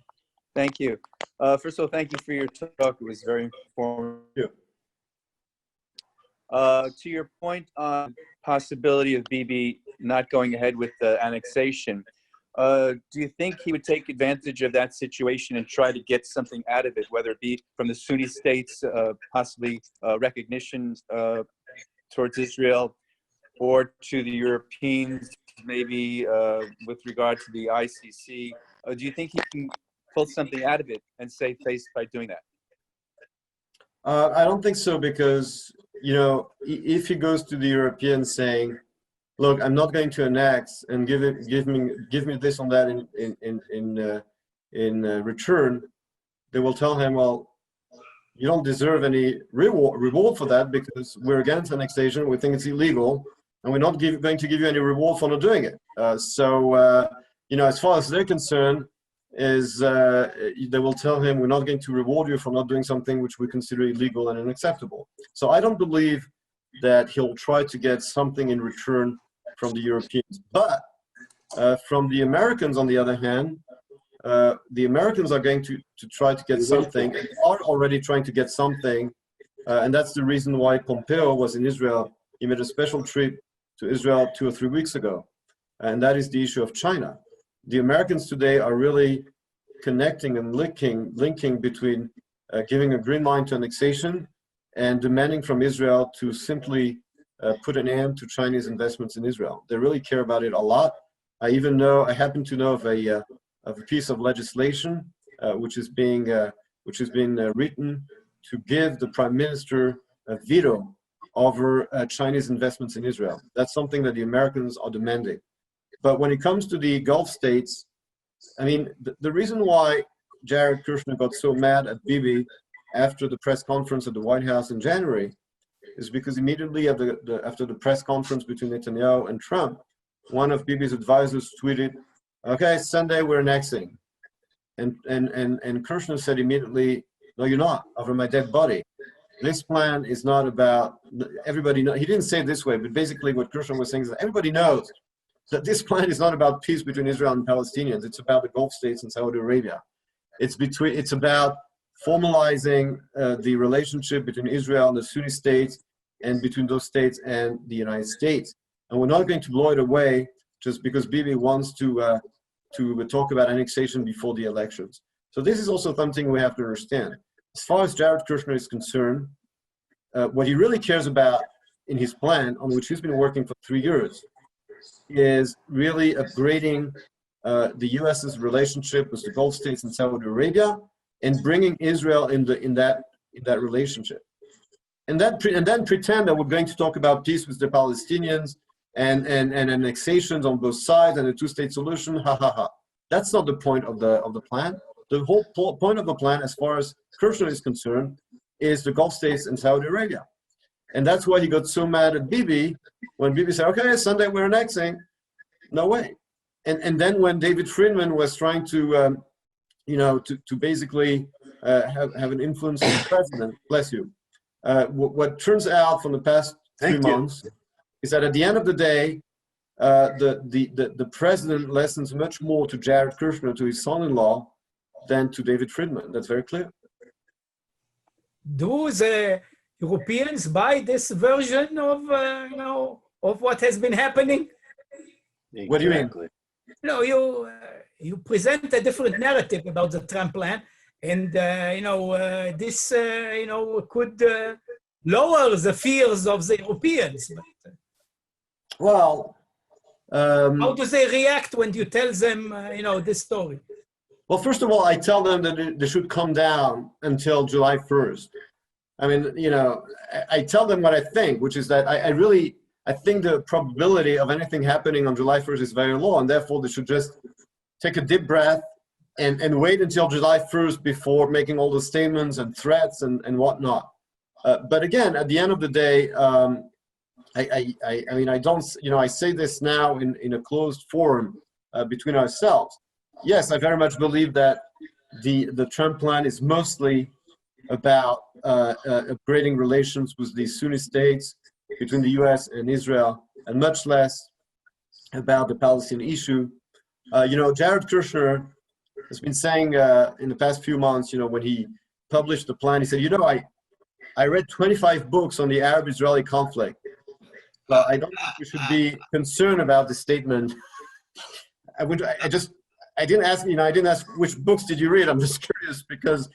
Thank you. First of all, thank you for your talk. It was very informative. To your point on possibility of Bibi not going ahead with the annexation, do you think he would take advantage of that situation and try to get something out of it, whether it be from the Sunni states, possibly recognition towards Israel, or to the Europeans, maybe with regard to the ICC? Do you think he can pull something out of it and save face by doing that? I don't think so, because if he goes to the Europeans saying, "Look, I'm not going to annex and give me this on that in return," they will tell him, "Well, you don't deserve any reward for that because we're against annexation. We think it's illegal, and we're not going to give you any reward for not doing it." As far as they're concerned, they will tell him, "We're not going to reward you for not doing something which we consider illegal and unacceptable." So I don't believe that he'll try to get something in return from the Europeans. But from the Americans, on the other hand, the Americans are going to try to get something, and are already trying to get something, and that's the reason why Pompeo was in Israel. He made a special trip to Israel 2 or 3 weeks ago, and that is the issue of China. The Americans today are really connecting and linking between giving a green line to annexation and demanding from Israel to simply put an end to Chinese investments in Israel. They really care about it a lot. I happen to know of a piece of legislation which is being written to give the Prime Minister a veto over Chinese investments in Israel. That's something that the Americans are demanding. But when it comes to the Gulf states, I mean, the reason why Jared Kushner got so mad at Bibi after the press conference at the White House in January is because immediately after the press conference between Netanyahu and Trump, one of Bibi's advisors tweeted, "Okay, Sunday we're annexing," and Kushner said immediately, "No, you're not. Over my dead body. This plan is not about everybody." He didn't say it this way, but basically what Kushner was saying is that everybody knows that this plan is not about peace between Israel and Palestinians. It's about the Gulf states and Saudi Arabia. It's about formalizing the relationship between Israel and the Sunni states and between those states and the United States. And we're not going to blow it away just because Bibi wants to talk about annexation before the elections. So this is also something we have to understand. As far as Jared Kushner is concerned, what he really cares about in his plan, on which he's been working for 3 years, is really upgrading the U.S.'s relationship with the Gulf states and Saudi Arabia, and bringing Israel in that relationship, and then pretend that we're going to talk about peace with the Palestinians and annexations on both sides and a two-state solution. Ha ha ha! That's not the point of the plan. The whole point of the plan, as far as Kushner is concerned, is the Gulf states and Saudi Arabia. And that's why he got so mad at Bibi when Bibi said, "Okay, Sunday we're annexing." No way. And then when David Friedman was trying to basically have an influence on the president, bless you. What turns out from the past 3 months is that at the end of the day, the president listens much more to Jared Kushner, to his son-in-law, than to David Friedman. That's very clear. Do the Europeans buy this version of of what has been happening? Exactly. What do you mean? No, you present a different narrative about the Trump plan, and this could lower the fears of the Europeans. Well, how do they react when you tell them this story? Well, first of all, I tell them that they should come down until July 1st. I mean, I tell them what I think, which is that I think the probability of anything happening on July 1st is very low, and therefore they should just take a deep breath and wait until July 1st before making all the statements and threats and whatnot. But again, at the end of the day, I mean, I don't, I say this now in a closed forum between ourselves. Yes, I very much believe that the Trump plan is mostly about upgrading relations with the Sunni states between the U.S. and Israel, and much less about the Palestinian issue. Jared Kushner has been saying in the past few months, when he published the plan, he said, I read 25 books on the Arab-Israeli conflict, but I don't think we should be concerned about the statement. I didn't ask which books did you read. I'm just curious because,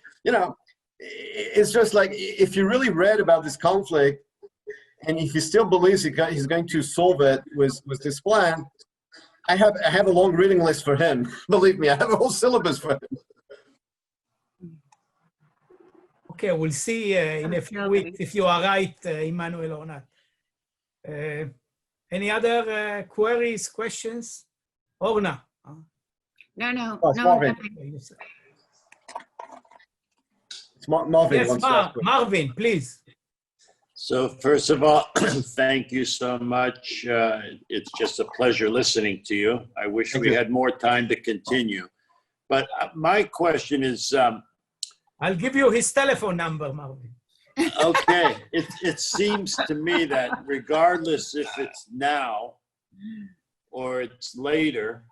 it's just like, if you really read about this conflict, and if he still believes he's going to solve it with this plan, I have a long reading list for him. Believe me, I have a whole syllabus for him. Okay, we'll see in a few weeks if you are right, Emmanuel, or not. Any other queries, questions? Orna? No. Marvin. It's Marvin. Yes, Marvin, please. So first of all, thank you so much. It's just a pleasure listening to you. I wish we had more time to continue. But my question is... I'll give you his telephone number, Marvin. Okay. It seems to me that regardless if it's now or it's later,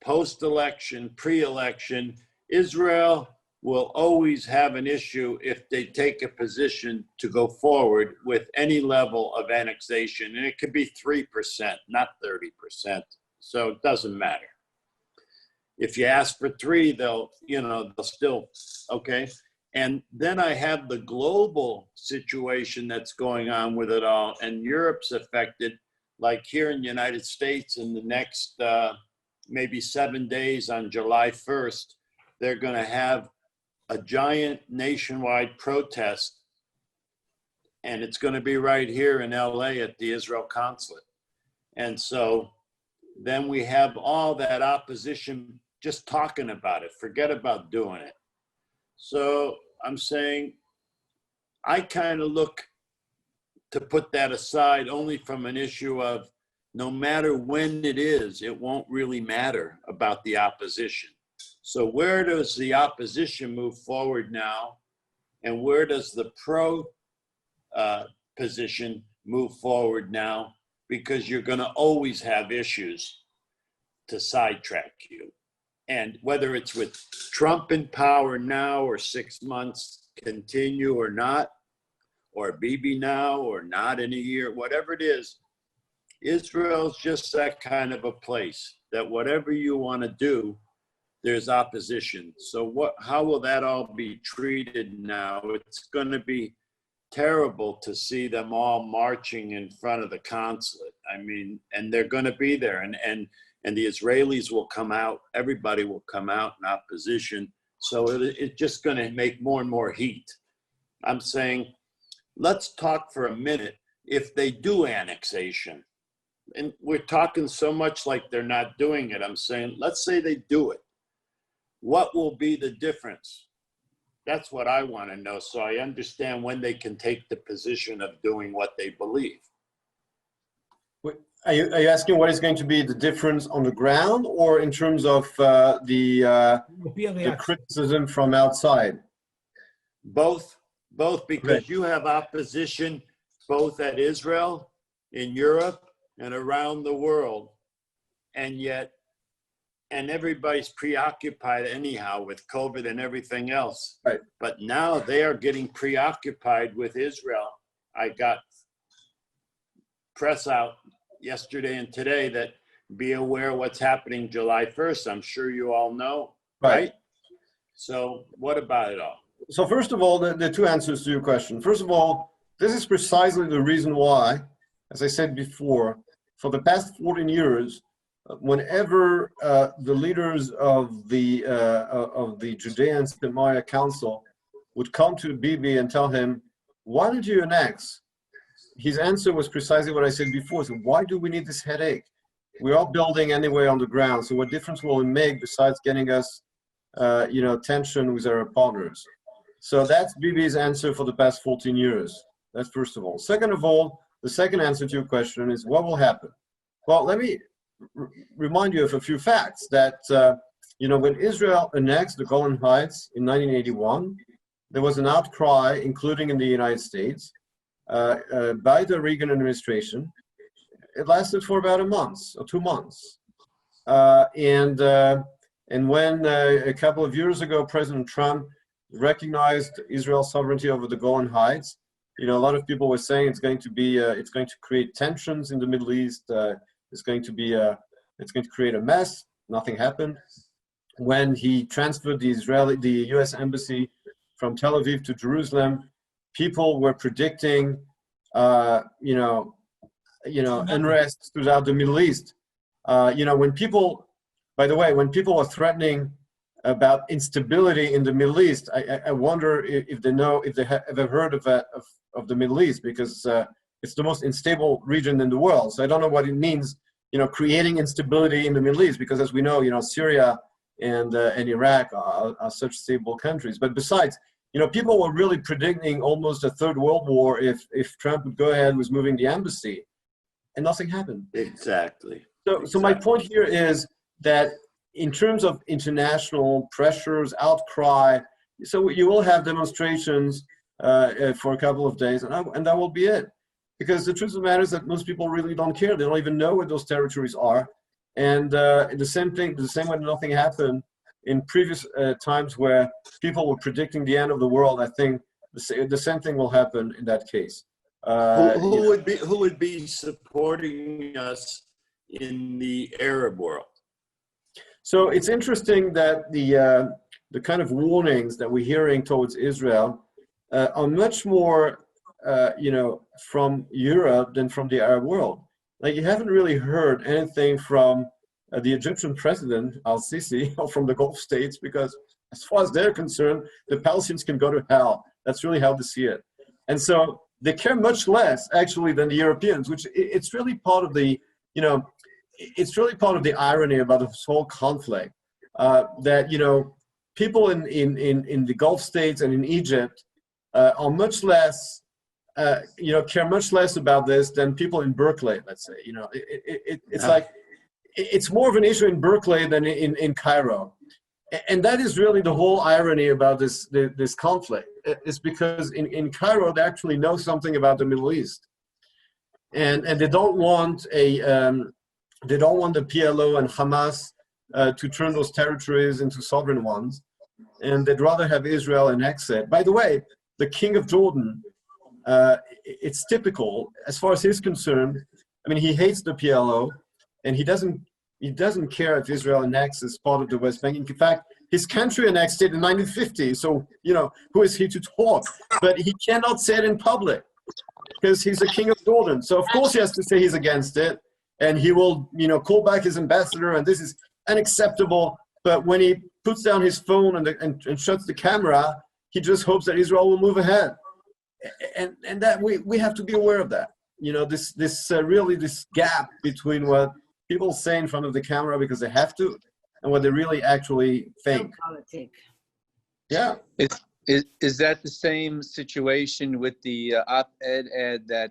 post-election, pre-election, Israel will always have an issue if they take a position to go forward with any level of annexation. And it could be 3%, not 30%. So it doesn't matter. If you ask for 3, they'll still, okay. And then I have the global situation that's going on with it all, and Europe's affected, like here in the United States in the next maybe 7 days on July 1st, they're going to have a giant nationwide protest, and it's going to be right here in LA at the Israel consulate. And so then we have all that opposition just talking about it, forget about doing it. So I'm saying I kind of look to put that aside only from an issue of no matter when it is, it won't really matter about the opposition. So where does the opposition move forward now? And where does the pro position move forward now? Because you're going to always have issues to sidetrack you. And whether it's with Trump in power now or 6 months continue or not, or Bibi now or not in a year, whatever it is, Israel's just that kind of a place that whatever you want to do, there's opposition. So how will that all be treated now? It's going to be terrible to see them all marching in front of the consulate. I mean, and they're going to be there, and the Israelis will come out. Everybody will come out in opposition. So it's just going to make more and more heat. I'm saying, let's talk for a minute if they do annexation. And we're talking so much like they're not doing it. I'm saying, let's say they do it. What will be the difference? That's what I want to know, so I understand when they can take the position of doing what they believe. Are you asking what is going to be the difference on the ground, or in terms of the criticism from outside? Both, because you have opposition both at Israel, in Europe, and around the world, and everybody's preoccupied anyhow with COVID and everything else. Right. But now they are getting preoccupied with Israel. I got press out yesterday and today that be aware what's happening July 1st. I'm sure you all know, right? So what about it all? So first of all, the two answers to your question. First of all, this is precisely the reason why, as I said before, for the past 14 years, whenever the leaders of the Judean Samaria Council would come to Bibi and tell him, why don't you annex? His answer was precisely what I said before. So why do we need this headache? We're all building anyway on the ground. So what difference will it make besides getting us, tension with our partners? So that's Bibi's answer for the past 14 years. That's first of all. Second of all, the second answer to your question is what will happen? Well, let me remind you of a few facts that, when Israel annexed the Golan Heights in 1981, there was an outcry, including in the United States, by the Reagan administration. It lasted for about a month or 2 months. And when a couple of years ago, President Trump recognized Israel's sovereignty over the Golan Heights, a lot of people were saying it's going to create tensions in the Middle East. It's going to create a mess. Nothing happened. When he transferred the U.S. embassy from Tel Aviv to Jerusalem, people were predicting, unrest throughout the Middle East. When people are threatening about instability in the Middle East, I wonder if they have ever heard of the Middle East, because it's the most unstable region in the world. So I don't know what it means, creating instability in the Middle East, because as we know, Syria and Iraq are such stable countries. But besides, people were really predicting almost a third world war if Trump would go ahead with moving the embassy, and nothing happened. Exactly. So my point here is that in terms of international pressures, outcry, so you will have demonstrations for a couple of days, and that will be it. Because the truth of the matter is that most people really don't care. They don't even know where those territories are. And the same way nothing happened in previous times where people were predicting the end of the world, I think the same thing will happen in that case. Who would be supporting us in the Arab world? So it's interesting that the kind of warnings that we're hearing towards Israel are much more, from Europe than from the Arab world. Like, you haven't really heard anything from the Egyptian president, al-Sisi, or from the Gulf states, because as far as they're concerned, the Palestinians can go to hell. That's really how they see it. And so they care much less, actually, than the Europeans, which it's really part of the, it's really part of the irony about this whole conflict, that, people in the Gulf states and in Egypt are much less, care much less about this than people in Berkeley, let's say. It's like, it's more of an issue in Berkeley than in Cairo. And that is really the whole irony about this conflict. It's because in Cairo, they actually know something about the Middle East. And they don't want the PLO and Hamas to turn those territories into sovereign ones. And they'd rather have Israel annex it. By the way, the king of Jordan, it's typical, as far as he's concerned. I mean, he hates the PLO, and he doesn't care if Israel annexes part of the West Bank. In fact, his country annexed it in 1950. So, who is he to talk? But he cannot say it in public because he's the king of Jordan. So, of course, he has to say he's against it. And he will, call back his ambassador, and this is unacceptable. But when he puts down his phone and shuts the camera, he just hopes that Israel will move ahead. And that we have to be aware of that. This gap between what people say in front of the camera because they have to, and what they really actually think. Yeah. Is that the same situation with the op-ed ad that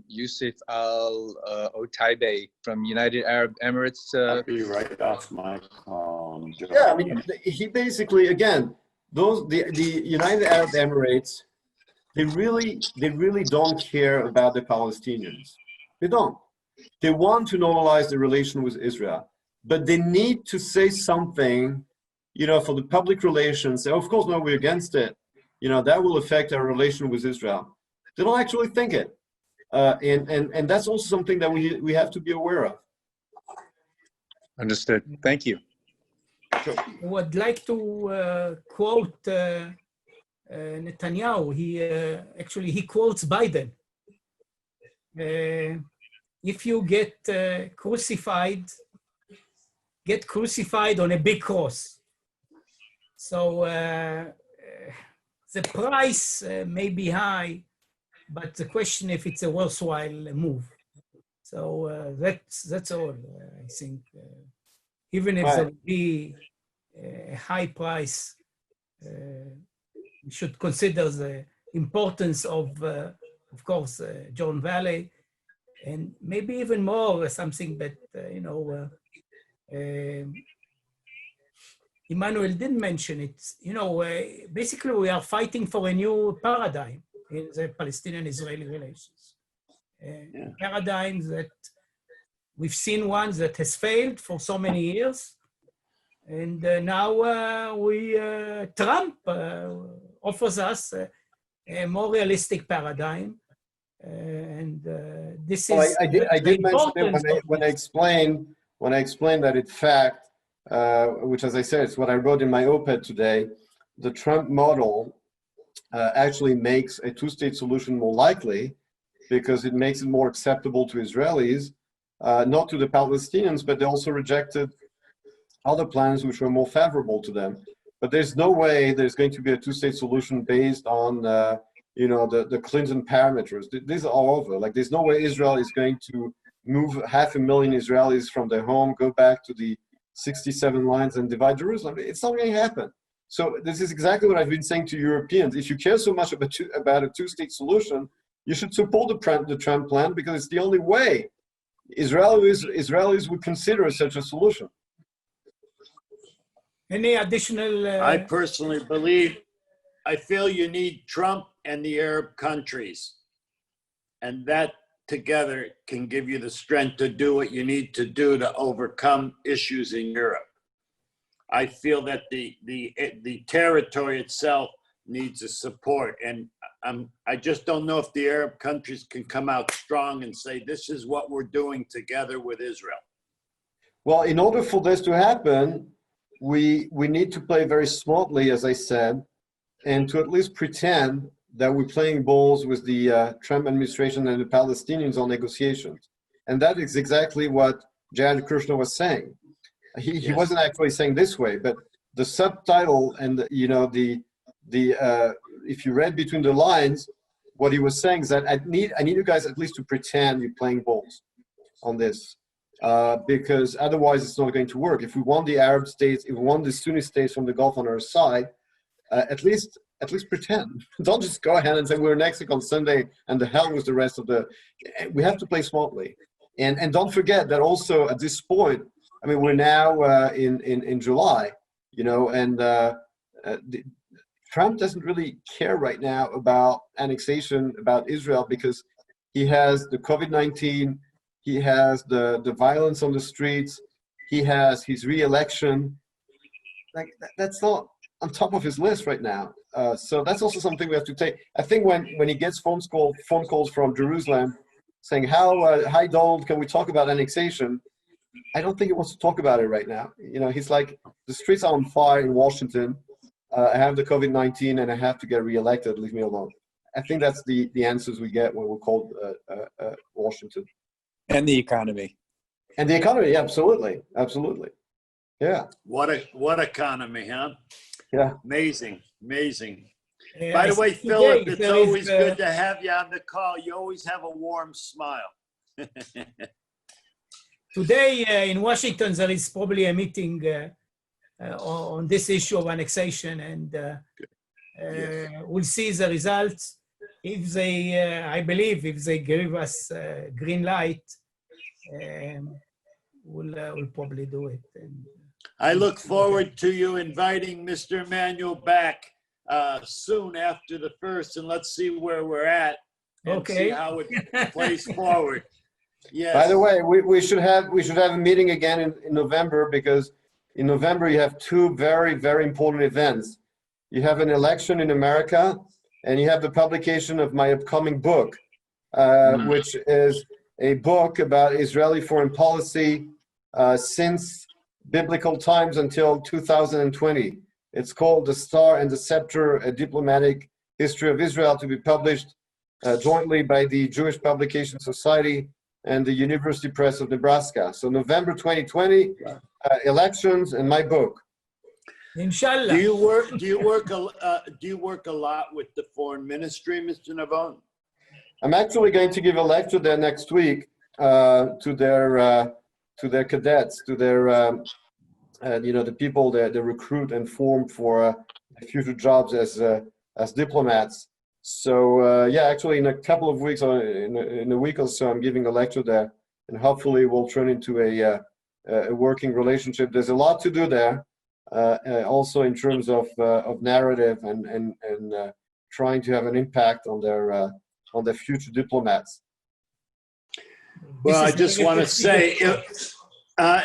Yusuf Al-Otaibe from United Arab Emirates? I'll be right off my phone. Yeah, I mean, he basically, again, the United Arab Emirates, they really don't care about the Palestinians. They don't. They want to normalize the relation with Israel, but they need to say something, for the public relations. Say, of course, no, we're against it. That will affect our relation with Israel. They don't actually think it, and that's also something that we have to be aware of. Understood. Thank you. Sure. I would like to quote Netanyahu. He quotes Biden. If you get crucified on a big cross. So the price may be high, but the question if it's a worthwhile move. So that's all. I think even if there will be a high price, we should consider the importance of course, Jordan Valley. And maybe even more something that, Emmanuel didn't mention it. Basically we are fighting for a new paradigm in the Palestinian-Israeli relations. Paradigms that we've seen ones that has failed for so many years. And now Trump offers us a more realistic paradigm. This is. I did mention it when I explained that in fact, which, as I said, it's what I wrote in my op-ed today. The Trump model actually makes a two-state solution more likely because it makes it more acceptable to Israelis, not to the Palestinians, but they also rejected other plans which were more favorable to them. But there's no way there's going to be a two-state solution based on the Clinton parameters. These are all over. Like, there's no way Israel is going to move 500,000 Israelis from their home, go back to the 67 lines and divide Jerusalem. It's not going to happen. So this is exactly what I've been saying to Europeans. If you care so much about a two-state solution, you should support the Trump plan because it's the only way Israelis would consider such a solution. Any additional? I personally I feel you need Trump and the Arab countries, and that together can give you the strength to do what you need to do to overcome issues in Europe. I feel that the territory itself needs a support, and I just don't know if the Arab countries can come out strong and say this is what we're doing together with Israel. Well, in order for this to happen, we need to play very smartly, as I said, and to at least pretend that we're playing balls with the Trump administration and the Palestinians on negotiations. And that is exactly what Jared Kushner was saying. He wasn't actually saying this way, but the subtitle and if you read between the lines, what he was saying is that I need you guys at least to pretend you're playing balls on this, because otherwise it's not going to work. If we want the Arab states, if we want the Sunni states from the Gulf on our side, at least pretend. Don't just go ahead and say we're next week on Sunday and the hell with the rest of the. We have to play smartly, and don't forget that also at this point. I mean, we're now in July, and Trump doesn't really care right now about annexation, about Israel, because he has the COVID-19, he has the violence on the streets, he has his re-election. Like that's not on top of his list right now. So that's also something we have to take. I think when he gets phone calls from Jerusalem saying, hi Donald, can we talk about annexation? I don't think he wants to talk about it right now. He's like, the streets are on fire in Washington. I have the COVID-19 and I have to get reelected. Leave me alone. I think that's the answers we get when we're called Washington. And the economy. And the economy, yeah, absolutely. Absolutely. Yeah. What economy, huh? Yeah. Amazing. By the way, Philip, it's always good to have you on the call. You always have a warm smile. Today in Washington, there is probably a meeting on this issue of annexation, and we'll see the results. If they, I believe, if they give us green light, we'll probably do it. And, I look forward to you inviting Mr. Emmanuel back soon after the first, and let's see where we're at and see how it plays forward. Yes. By the way, we should have a meeting again in November, because in November you have two very, very important events. You have an election in America, and you have the publication of my upcoming book, which is a book about Israeli foreign policy since biblical times until 2020. It's called The Star and the Scepter, A Diplomatic History of Israel, to be published jointly by the Jewish Publication Society and the University Press of Nebraska. So November 2020, elections and my book. Inshallah. Do you work a lot with the foreign ministry, Mr. Navon? I'm actually going to give a lecture there next week to their cadets, to their the people that they recruit and form for future jobs as diplomats. So actually in a couple of weeks, or in a week or so, I'm giving a lecture there, and hopefully we'll turn into a working relationship. There's a lot to do there, also in terms of narrative and trying to have an impact on their future diplomats. Well, I just want to say,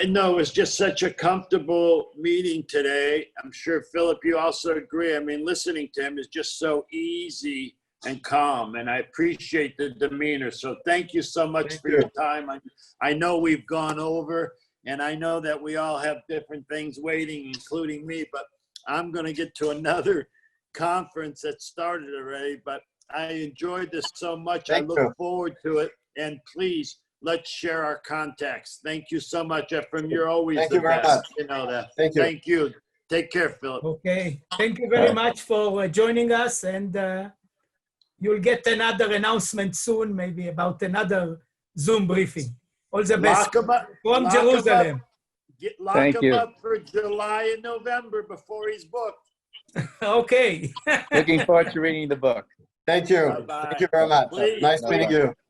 no, it was just such a comfortable meeting today. I'm sure, Philip, you also agree. I mean, listening to him is just so easy and calm, and I appreciate the demeanor. So thank you so much for your time. I know we've gone over, and I know that we all have different things waiting, including me, but I'm going to get to another conference that started already, but I enjoyed this so much. I look forward to it, and please, let's share our contacts. Thank you so much, Ephraim. You're always the best. You know that. Thank you. Thank you. Take care, Philip. Okay. Thank you very much for joining us, and you'll get another announcement soon, maybe about another Zoom briefing. All the best from Jerusalem. Lock him up for July and November before he's booked. Okay. Looking forward to reading the book. Thank you. Bye-bye. Thank you very much. Please. Nice meeting you.